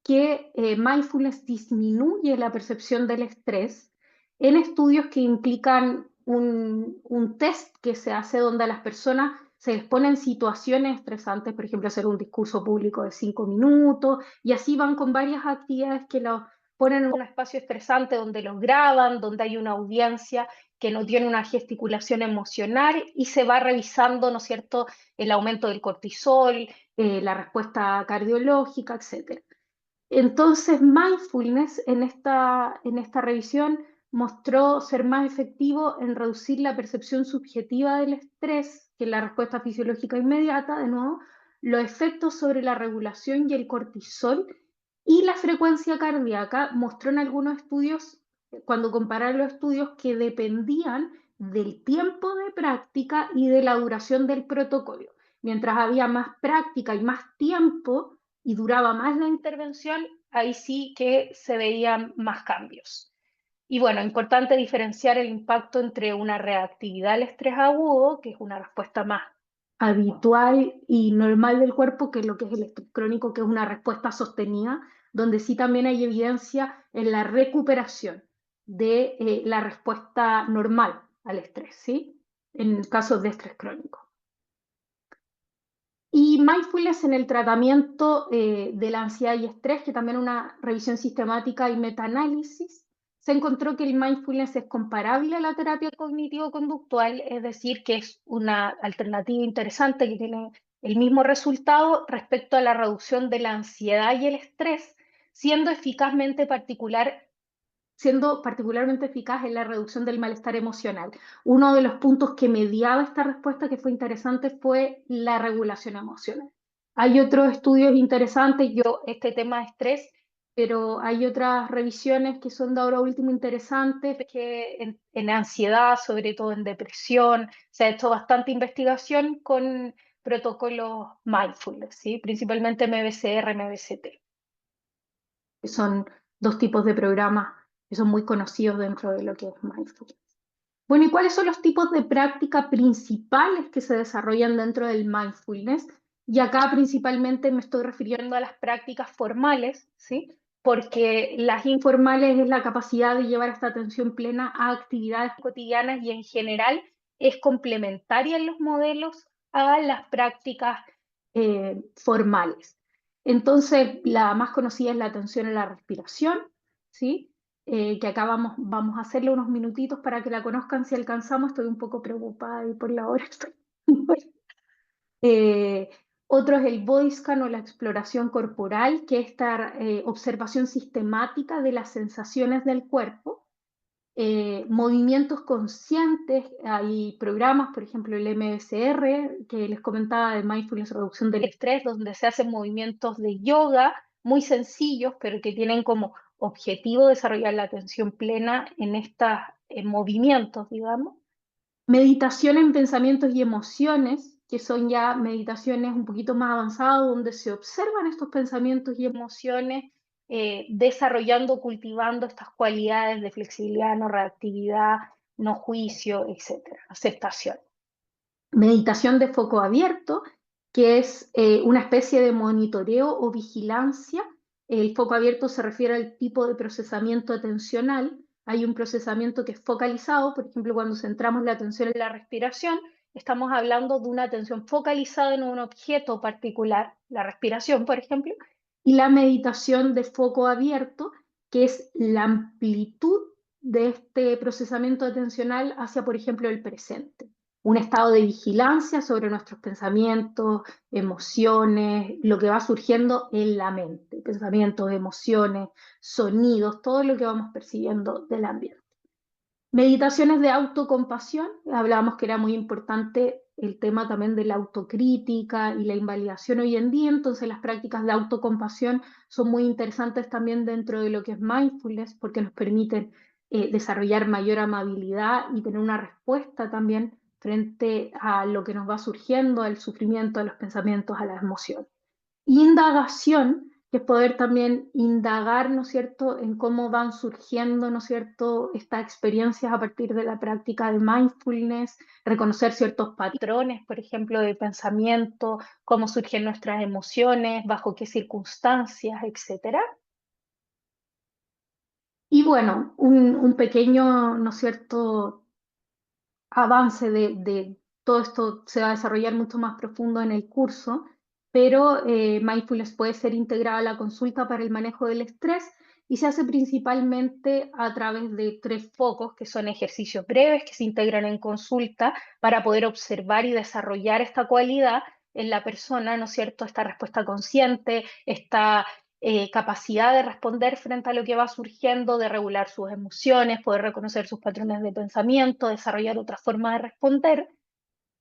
que mindfulness disminuye la percepción del estrés en estudios que implican un test que se hace donde a las personas se les ponen situaciones estresantes, por ejemplo, hacer un discurso público de 5 minutos, y así van con varias actividades que los ponen en un espacio estresante donde los graban, donde hay una audiencia que no tiene una gesticulación emocional y se va revisando, ¿no es cierto?, el aumento del cortisol, la respuesta cardiológica, etc. Entonces, mindfulness en esta revisión mostró ser más efectivo en reducir la percepción subjetiva del estrés que la respuesta fisiológica inmediata, de nuevo, los efectos sobre la regulación y el cortisol y la frecuencia cardíaca mostró en algunos estudios, cuando compararon los estudios, que dependían del tiempo de práctica y de la duración del protocolo. Mientras había más práctica y más tiempo, y duraba más la intervención, ahí sí que se veían más cambios. Y bueno, importante diferenciar el impacto entre una reactividad al estrés agudo, que es una respuesta más habitual y normal del cuerpo, que lo que es el estrés crónico, que es una respuesta sostenida, donde sí también hay evidencia en la recuperación de la respuesta normal al estrés, ¿sí? En casos de estrés crónico. Y mindfulness en el tratamiento de la ansiedad y estrés, que también una revisión sistemática y metaanálisis, se encontró que el mindfulness es comparable a la terapia cognitivo-conductual, es decir, que es una alternativa interesante que tiene el mismo resultado respecto a la reducción de la ansiedad y el estrés, siendo particularmente eficaz en la reducción del malestar emocional. Uno de los puntos que mediaba esta respuesta que fue interesante fue la regulación emocional. Hay otros estudios interesantes, este tema de estrés, pero hay otras revisiones que son de ahora último interesantes, que en ansiedad, sobre todo en depresión, se ha hecho bastante investigación con protocolos mindfulness, ¿sí? Principalmente MBCR, MBCT, que son dos tipos de programas que son muy conocidos dentro de lo que es mindfulness. Bueno, ¿y cuáles son los tipos de práctica principales que se desarrollan dentro del mindfulness? Y acá principalmente me estoy refiriendo a las prácticas formales, ¿sí? Porque las informales es la capacidad de llevar esta atención plena a actividades cotidianas y en general es complementaria en los modelos a las prácticas formales. Entonces, la más conocida es la atención a la respiración, ¿sí? Que acá vamos a hacerle unos minutitos para que la conozcan si alcanzamos. Estoy un poco preocupada ahí por la hora. Eh, Otro es el body scan o la exploración corporal, que es esta observación sistemática de las sensaciones del cuerpo. Movimientos conscientes, hay programas, por ejemplo el MBCR, que les comentaba de Mindfulness Reducción del Estrés, donde se hacen movimientos de yoga muy sencillos, pero que tienen como objetivo desarrollar la atención plena en estos movimientos, digamos. Meditación en pensamientos y emociones, que son ya meditaciones un poquito más avanzadas, donde se observan estos pensamientos y emociones, desarrollando, cultivando estas cualidades de flexibilidad, no reactividad, no juicio, etcétera, aceptación. Meditación de foco abierto, que es una especie de monitoreo o vigilancia. El foco abierto se refiere al tipo de procesamiento atencional. Hay un procesamiento que es focalizado, por ejemplo, cuando centramos la atención en la respiración, estamos hablando de una atención focalizada en un objeto particular, la respiración, por ejemplo, y la meditación de foco abierto, que es la amplitud de este procesamiento atencional hacia, por ejemplo, el presente. Un estado de vigilancia sobre nuestros pensamientos, emociones, lo que va surgiendo en la mente, pensamientos, emociones, sonidos, todo lo que vamos percibiendo del ambiente. Meditaciones de autocompasión, hablábamos que era muy importante el tema también de la autocrítica y la invalidación hoy en día, entonces las prácticas de autocompasión son muy interesantes también dentro de lo que es mindfulness porque nos permiten desarrollar mayor amabilidad y tener una respuesta también frente a lo que nos va surgiendo, al sufrimiento, a los pensamientos, a las emociones. Indagación, que es poder también indagar, ¿no es cierto?, en cómo van surgiendo, ¿no es cierto?, estas experiencias a partir de la práctica de mindfulness, reconocer ciertos patrones, por ejemplo, de pensamiento, cómo surgen nuestras emociones, bajo qué circunstancias, etcétera. Y bueno, un pequeño, ¿no es cierto?, avance de todo esto se va a desarrollar mucho más profundo en el curso, pero mindfulness puede ser integrada a la consulta para el manejo del estrés y se hace principalmente a través de 3 focos, que son ejercicios breves que se integran en consulta para poder observar y desarrollar esta cualidad en la persona, ¿no es cierto? Esta respuesta consciente, esta capacidad de responder frente a lo que va surgiendo, de regular sus emociones, poder reconocer sus patrones de pensamiento, desarrollar otra forma de responder.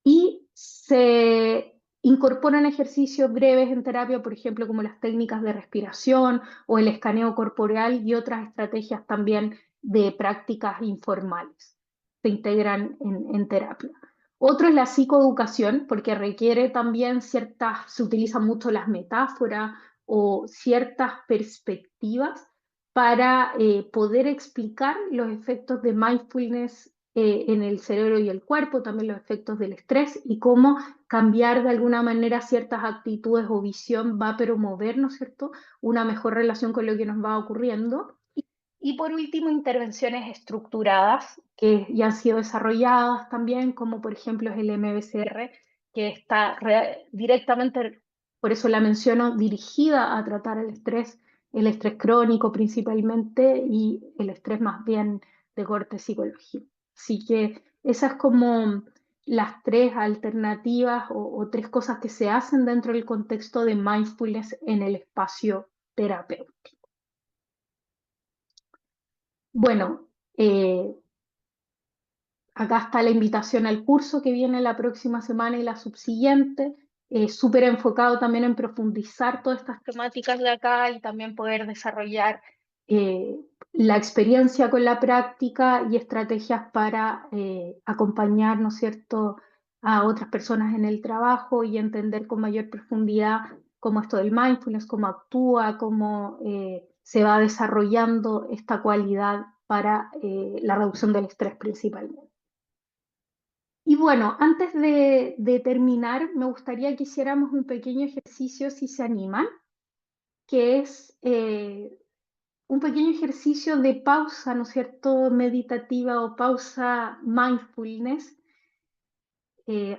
Y se incorporan ejercicios breves en terapia, por ejemplo, como las técnicas de respiración o el escaneo corporal y otras estrategias también de prácticas informales. Se integran en terapia. Otro es la psicoeducación, porque requiere también se utilizan mucho las metáforas o ciertas perspectivas para poder explicar los efectos de mindfulness en el cerebro y el cuerpo, también los efectos del estrés y cómo cambiar de alguna manera ciertas actitudes o visión va a promover, ¿no es cierto?, una mejor relación con lo que nos va ocurriendo. Y por último, intervenciones estructuradas que ya han sido desarrolladas también, como por ejemplo es el MBCR, que está directamente, por eso la menciono, dirigida a tratar el estrés crónico principalmente y el estrés más bien de corte psicológico. Así que esas como las tres alternativas o tres cosas que se hacen dentro del contexto de mindfulness en el espacio terapéutico. Bueno, acá está la invitación al curso que viene la próxima semana y la subsiguiente, súper enfocado también en profundizar todas estas temáticas de acá y también poder desarrollar eh, la experiencia con la práctica y estrategias para acompañar, ¿no es cierto?, a otras personas en el trabajo y entender con mayor profundidad cómo esto del mindfulness, cómo actúa, cómo se va desarrollando esta cualidad para la reducción del estrés principalmente. Y bueno, antes de terminar, me gustaría que hiciéramos un pequeño ejercicio, si se animan, que es un pequeño ejercicio de pausa, ¿no es cierto?, meditativa o pausa mindfulness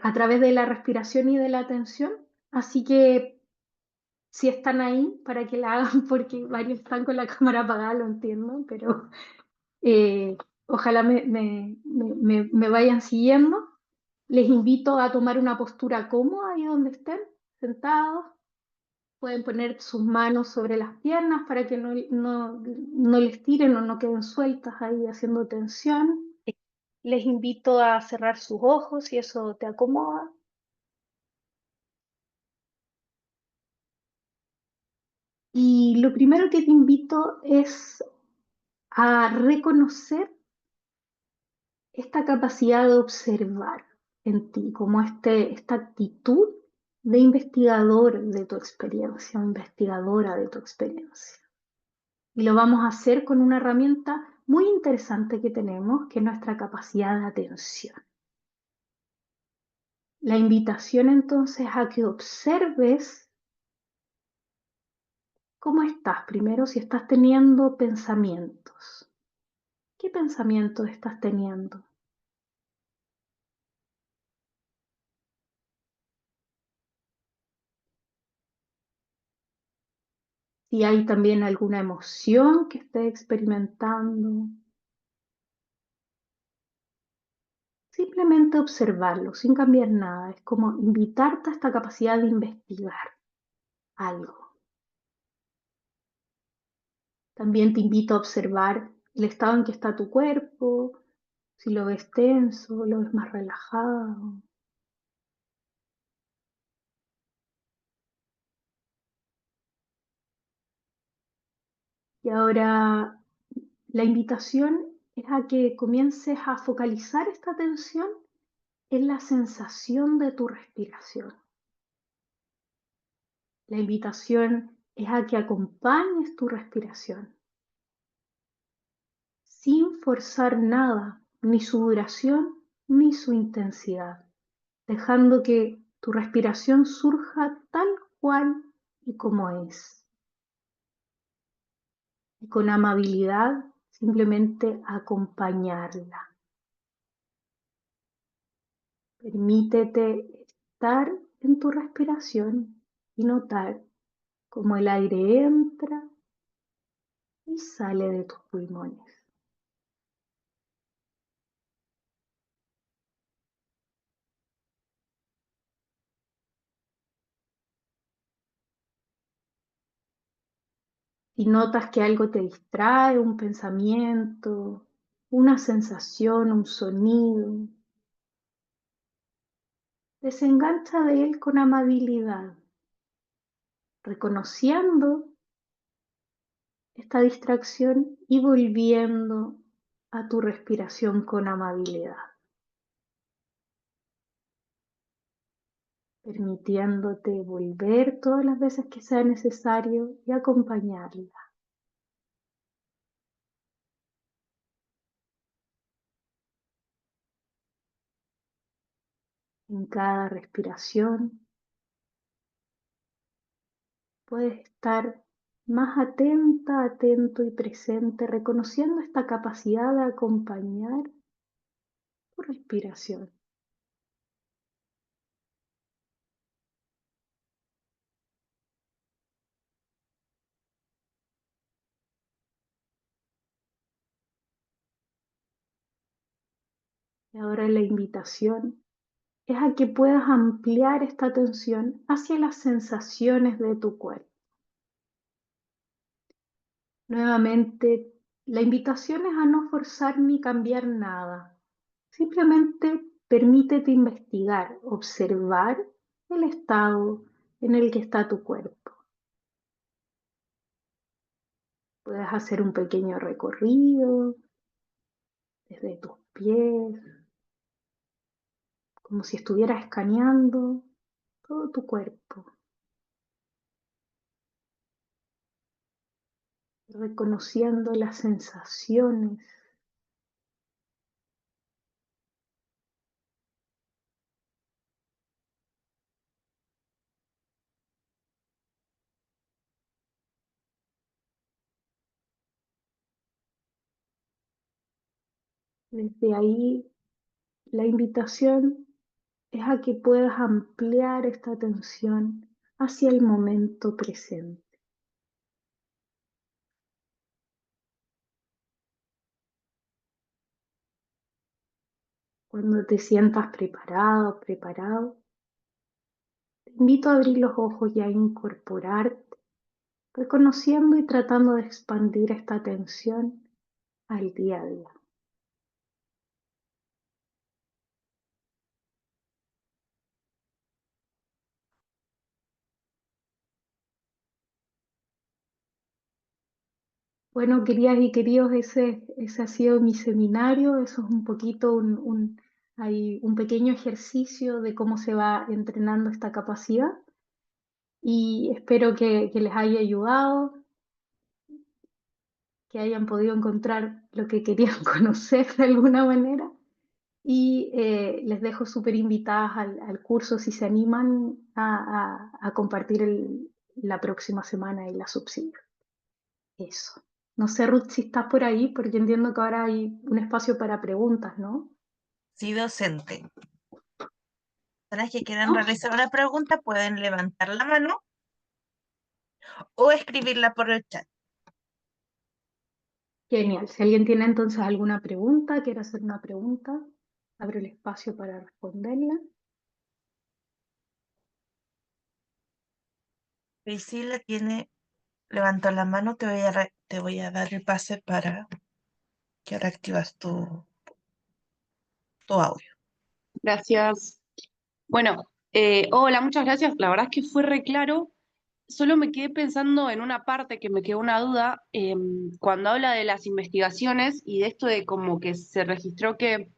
a través de la respiración y de la atención. Así que si están ahí, para que la hagan, porque varios están con la cámara apagada, lo entiendo, pero ojalá me vayan siguiendo. Les invito a tomar una postura cómoda ahí donde estén, sentados. Pueden poner sus manos sobre las piernas para que no les tiren o no queden sueltas ahí haciendo tensión. Les invito a cerrar sus ojos si eso te acomoda. Y lo primero que te invito es a reconocer esta capacidad de observar en ti, como esta actitud de investigador de tu experiencia, investigadora de tu experiencia. Y lo vamos a hacer con una herramienta muy interesante que tenemos, que es nuestra capacidad de atención. La invitación entonces a que observes cómo estás. Primero, si estás teniendo pensamientos. ¿Qué pensamientos estás teniendo? Si hay también alguna emoción que estés experimentando. Simplemente observarlo, sin cambiar nada. Es como invitarte a esta capacidad de investigar algo. También te invito a observar el estado en que está tu cuerpo, si lo ves tenso, lo ves más relajado. Y ahora la invitación es a que comiences a focalizar esta atención en la sensación de tu respiración. La invitación es a que acompañes tu respiración sin forzar nada, ni su duración ni su intensidad, dejando que tu respiración surja tal cual y como es. Y con amabilidad simplemente acompañarla. Permítete estar en tu respiración y notar cómo el aire entra y sale de tus pulmones. Si notas que algo te distrae, un pensamiento, una sensación, un sonido, desengancha de él con amabilidad, reconociendo esta distracción y volviendo a tu respiración con amabilidad. permitiéndote volver todas las veces que sea necesario y acompañarla. En cada respiración puedes estar más atenta, atento y presente, reconociendo esta capacidad de acompañar tu respiración. Y ahora la invitación es a que puedas ampliar esta atención hacia las sensaciones de tu cuerpo. Nuevamente, la invitación es a no forzar ni cambiar nada. Simplemente permítete investigar, observar el estado en el que está tu cuerpo. Puedes hacer un pequeño recorrido desde tus pies, como si estuvieras escaneando todo tu cuerpo, reconociendo las sensaciones. Desde ahí, la invitación es a que puedas ampliar esta atención hacia el momento presente. Cuando te sientas preparado, preparado, te invito a abrir los ojos y a incorporarte, reconociendo y tratando de expandir esta atención al día a día. Bueno, queridas y queridos, ese ha sido mi seminario. Eso es un poquito hay un pequeño ejercicio de cómo se va entrenando esta capacidad y espero que les haya ayudado, que hayan podido encontrar lo que querían conocer de alguna manera. Y les dejo súper invitadas al curso si se animan a compartir la próxima semana y la subsiguiente. Eso. No sé, Ruth, si estás por ahí, porque entiendo que ahora hay un espacio para preguntas, ¿no? Sí, docente. Personas que quieran realizar una pregunta pueden levantar la mano o escribirla por el chat. Genial. Si alguien tiene entonces alguna pregunta, quiere hacer una pregunta, abro el espacio para responderla. Priscila levantó la mano, te voy a dar el pase para que ahora activas tu audio. Gracias. Bueno, hola, muchas gracias. La verdad es que fue re claro. Solo me quedé pensando en una parte que me quedó una duda, cuando habla de las investigaciones y de esto de como que se registró que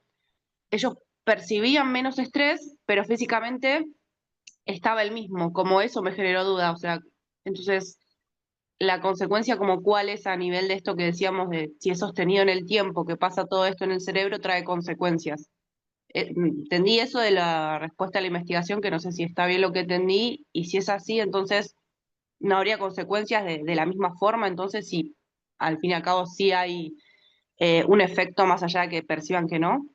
ellos percibían menos estrés, pero físicamente estaba el mismo. Como eso me generó duda. O sea, entonces, la consecuencia como cuál es a nivel de esto que decíamos de si es sostenido en el tiempo, que pasa todo esto en el cerebro, trae consecuencias. Entendí eso de la respuesta a la investigación, que no sé si está bien lo que entendí, y si es así, entonces no habría consecuencias de la misma forma, entonces sí, al fin y al cabo sí hay un efecto más allá de que perciban que no.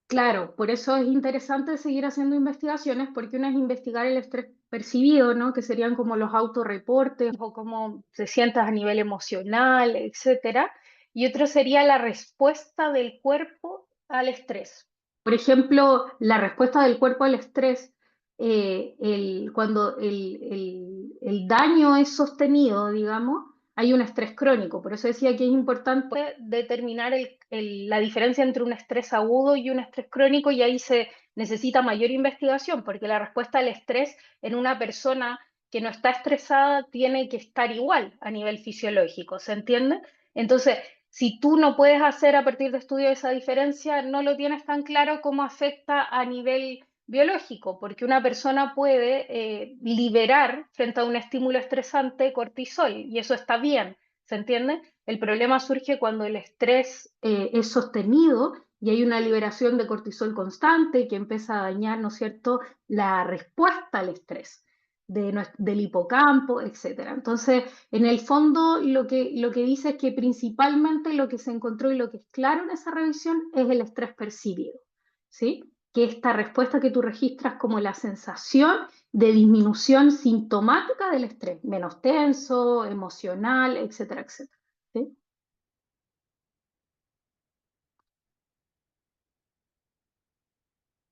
Claro, por eso es interesante seguir haciendo investigaciones, porque una es investigar el estrés percibido, ¿no? Que serían como los autorreportes o cómo te sientas a nivel emocional, etcétera. Y otro sería la respuesta del cuerpo al estrés. Por ejemplo, la respuesta del cuerpo al estrés, cuando el daño es sostenido, digamos, hay un estrés crónico. Por eso decía que es importante determinar la diferencia entre un estrés agudo y un estrés crónico, y ahí se necesita mayor investigación, porque la respuesta al estrés en una persona que no está estresada tiene que estar igual a nivel fisiológico, ¿se entiende? Entonces, si tú no puedes hacer a partir de estudios esa diferencia, no lo tienes tan claro cómo afecta a nivel biológico, porque una persona puede liberar frente a un estímulo estresante cortisol y eso está bien, ¿se entiende? El problema surge cuando el estrés es sostenido y hay una liberación de cortisol constante que empieza a dañar, ¿no es cierto?, la respuesta al estrés del hipocampo, etcétera. Entonces, en el fondo, lo que dice es que principalmente lo que se encontró y lo que es claro en esa revisión es el estrés percibido, ¿sí? Que esta respuesta que tú registras como la sensación de disminución sintomática del estrés, menos tenso, emocional, etcétera, etcétera. ¿Sí?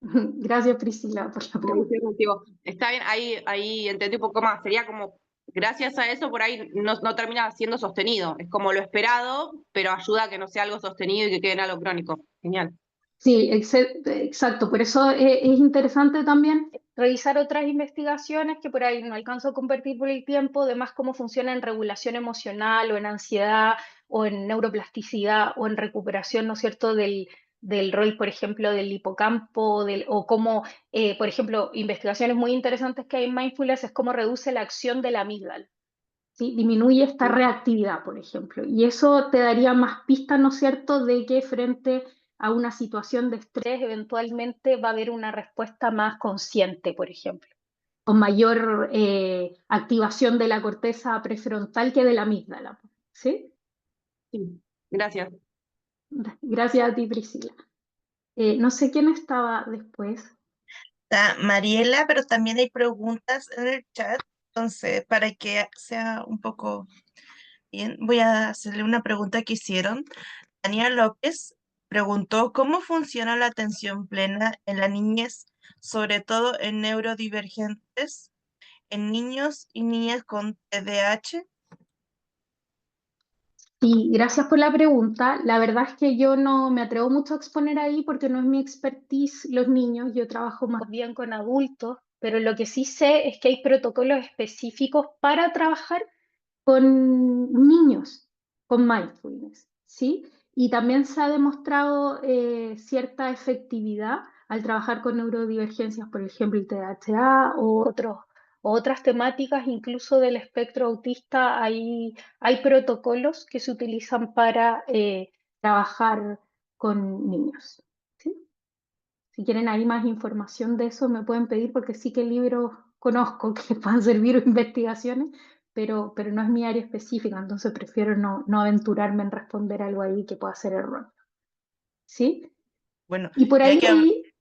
Gracias, Priscila, por la pregunta. Estoy contigo. Está bien, ahí entendí un poco más. Sería como, gracias a eso, por ahí no termina siendo sostenido. Es como lo esperado, pero ayuda a que no sea algo sostenido y que quede en algo crónico. Genial. Sí, exacto. Por eso es interesante también revisar otras investigaciones que por ahí no alcanzo a compartir por el tiempo, además cómo funciona en regulación emocional o en ansiedad o en neuroplasticidad o en recuperación, ¿no es cierto?, del rol, por ejemplo, del hipocampo, o cómo, por ejemplo, investigaciones muy interesantes que hay en mindfulness es cómo reduce la acción de la amígdala. ¿Sí? Disminuye esta reactividad, por ejemplo, y eso te daría más pistas, ¿no es cierto?, de que frente a una situación de estrés eventualmente va a haber una respuesta más consciente, por ejemplo, con mayor activación de la corteza prefrontal que de la amígdala. ¿Sí? Sí, gracias. Gracias a ti, Priscila. No sé quién estaba después. Está Mariela, pero también hay preguntas en el chat. Entonces, para que sea un poco bien, voy a hacerle una pregunta que hicieron. Tania López preguntó cómo funciona la atención plena en la niñez, sobre todo en neurodivergentes, en niños y niñas con TDAH. Y gracias por la pregunta. La verdad es que yo no me atrevo mucho a exponer ahí porque no es mi expertise los niños, yo trabajo más bien con adultos, pero lo que sí sé es que hay protocolos específicos para trabajar con niños, con mindfulness, ¿sí? Y también se ha demostrado cierta efectividad al trabajar con neurodivergencias, por ejemplo, el TDAH o otras temáticas, incluso del espectro autista, hay protocolos que se utilizan para trabajar con niños, ¿sí? Si quieren ahí más información de eso, me pueden pedir porque sí que libros conozco que puedan servir o investigaciones, pero no es mi área específica, entonces prefiero no aventurarme en responder algo ahí que pueda ser erróneo. ¿Sí? Bueno, Y ya que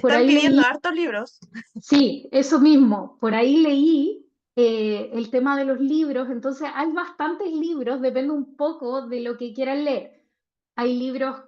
por están ahí pidiendo leí, hartos libros. sí, eso mismo, por ahí leí el tema de los libros, entonces hay bastantes libros, depende un poco de lo que quieran leer. Hay libros,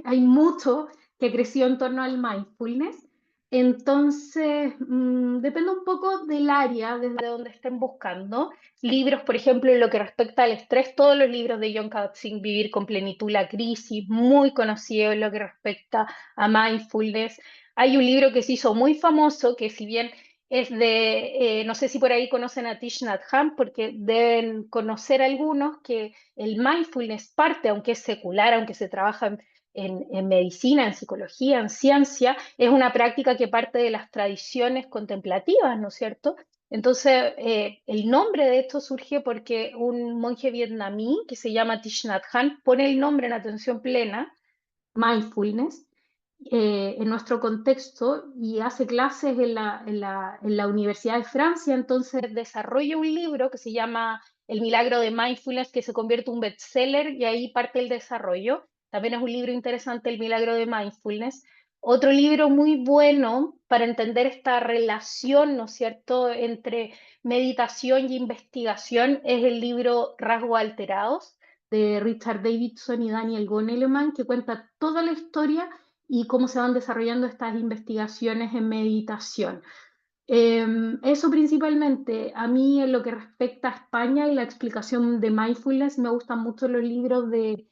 hay mucho que ha crecido en torno al mindfulness, entonces depende un poco del área desde donde estén buscando. Libros, por ejemplo, en lo que respecta al estrés, todos los libros de Jon Kabat-Zinn, Vivir con plenitud, La crisis, muy conocido en lo que respecta a mindfulness. Hay un libro que se hizo muy famoso, que si bien es de, no sé si por ahí conocen a Thich Nhat Hanh, porque deben conocer algunos que el mindfulness parte, aunque es secular, aunque se trabaja en medicina, en psicología, en ciencia, es una práctica que parte de las tradiciones contemplativas, ¿no es cierto? Entonces, el nombre de esto surge porque un monje vietnamí que se llama Thich Nhat Hanh pone el nombre en atención plena, mindfulness, en nuestro contexto y hace clases en la Universidad de Francia, entonces desarrolla un libro que se llama El milagro de mindfulness, que se convierte en un bestseller y ahí parte el desarrollo. También es un libro interesante, El milagro de mindfulness. Otro libro muy bueno para entender esta relación, ¿no es cierto?, entre meditación y investigación es el libro Rasgos Alterados de Richard Davidson y Daniel Goleman, que cuenta toda la historia y cómo se van desarrollando estas investigaciones en meditación. Eso principalmente. A mí en lo que respecta a España y la explicación de mindfulness, me gustan mucho los libros de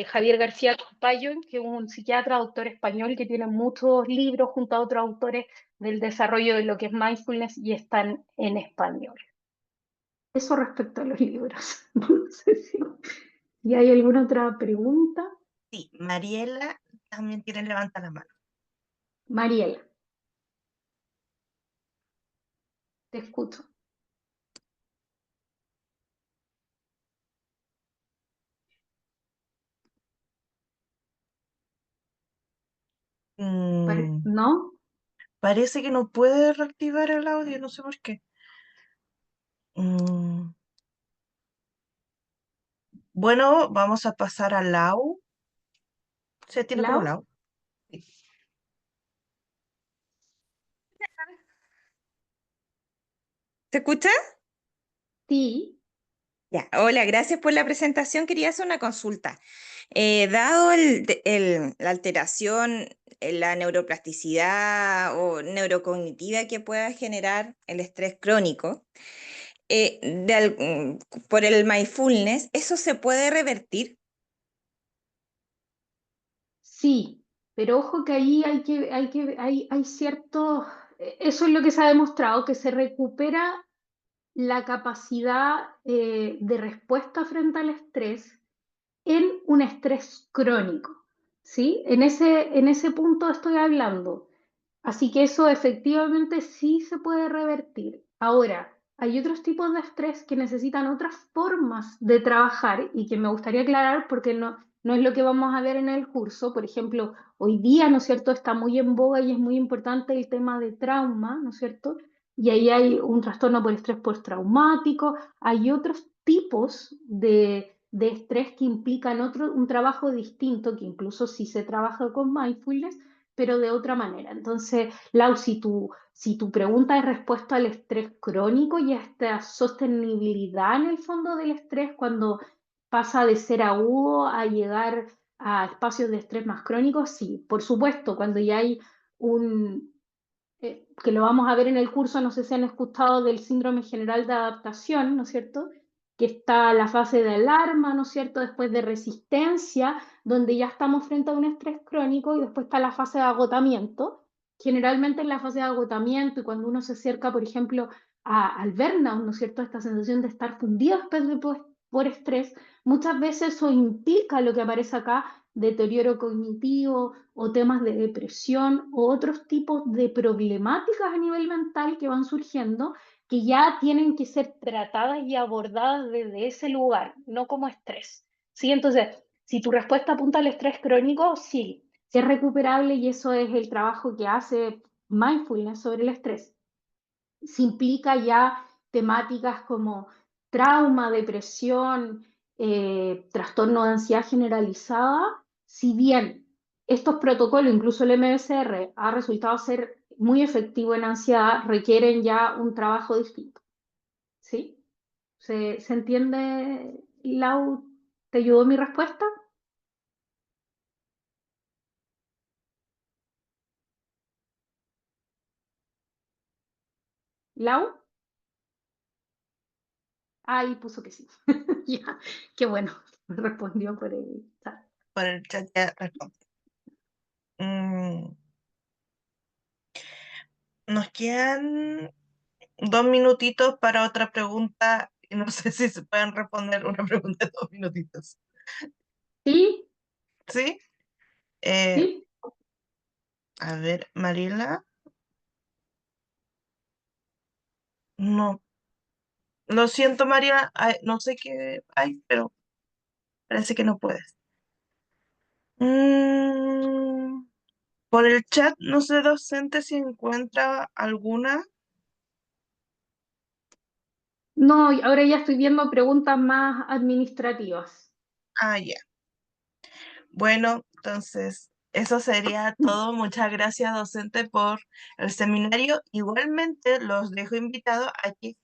Javier García Campayo, que es un psiquiatra, doctor español, que tiene muchos libros junto a otros autores del desarrollo de lo que es mindfulness y están en español. Eso respecto a los libros. No sé si hay alguna otra pregunta. Sí, Mariela también tiene levanta la mano. Mariela. Te escucho. ¿No? Parece que no puede reactivar el audio, no sé por qué. Mm, Bueno, vamos a pasar a Lau. ¿Se tiene como ¿Lau? Lau? Sí. ¿Se escucha? Sí. Ya, hola, gracias por la presentación. Quería hacer una consulta. Dado la alteración, la neuroplasticidad o neurocognitiva que pueda generar el estrés crónico, por el mindfulness, ¿eso se puede revertir? Sí, pero ojo que ahí hay cierto, eso es lo que se ha demostrado, que se recupera la capacidad de respuesta frente al estrés en un estrés crónico, ¿sí? En ese punto estoy hablando. Así que eso efectivamente sí se puede revertir. Ahora, hay otros tipos de estrés que necesitan otras formas de trabajar y que me gustaría aclarar porque no es lo que vamos a ver en el curso. Por ejemplo, hoy día, ¿no es cierto?, está muy en boga y es muy importante el tema de trauma, ¿no es cierto? Y ahí hay un trastorno por estrés postraumático, hay otros tipos de estrés que implican un trabajo distinto, que incluso si se trabaja con mindfulness, pero de otra manera. Entonces, Lau, si tu pregunta es respuesta al estrés crónico y a esta sostenibilidad en el fondo del estrés, cuando pasa de ser agudo a llegar a espacios de estrés más crónicos, sí, por supuesto, cuando ya hay un, que lo vamos a ver en el curso, no sé si han escuchado del síndrome general de adaptación, ¿no es cierto? Que está la fase de alarma, ¿no es cierto? Después de resistencia, donde ya estamos frente a un estrés crónico, y después está la fase de agotamiento. Generalmente en la fase de agotamiento y cuando uno se acerca, por ejemplo, al burnout, ¿no es cierto? Esta sensación de estar fundido después por estrés, muchas veces eso implica lo que aparece acá, deterioro cognitivo o temas de depresión o otros tipos de problemáticas a nivel mental que van surgiendo, que ya tienen que ser tratadas y abordadas desde ese lugar, no como estrés. ¿Sí? Entonces, si tu respuesta apunta al estrés crónico, sí, sí es recuperable y eso es el trabajo que hace mindfulness sobre el estrés. Se implica ya temáticas como trauma, depresión, trastorno de ansiedad generalizada, si bien estos protocolos, incluso el MBSR, ha resultado ser muy efectivo en ansiedad, requieren ya un trabajo distinto. ¿Sí? ¿Se entiende, Lau? ¿Te ayudó mi respuesta? ¿Lau? Ahí puso que sí. Ya, qué bueno, me respondió por el chat. Por el chat ya responde. Nos quedan 2 minutitos para otra pregunta. Y no sé si se pueden responder una pregunta en 2 minutitos. ¿Sí? ¿Sí? Eh, ¿Sí? a ver, Mariela. No. Lo siento, Mariela. No sé qué hay, pero parece que no puedes. Mm, por el chat, no sé, docente, si encuentra alguna. No, ahora ya estoy viendo preguntas más administrativas. Ah, ya. Bueno, entonces, eso sería todo. Muchas gracias, docente, por el seminario. Igualmente, los dejo invitados a que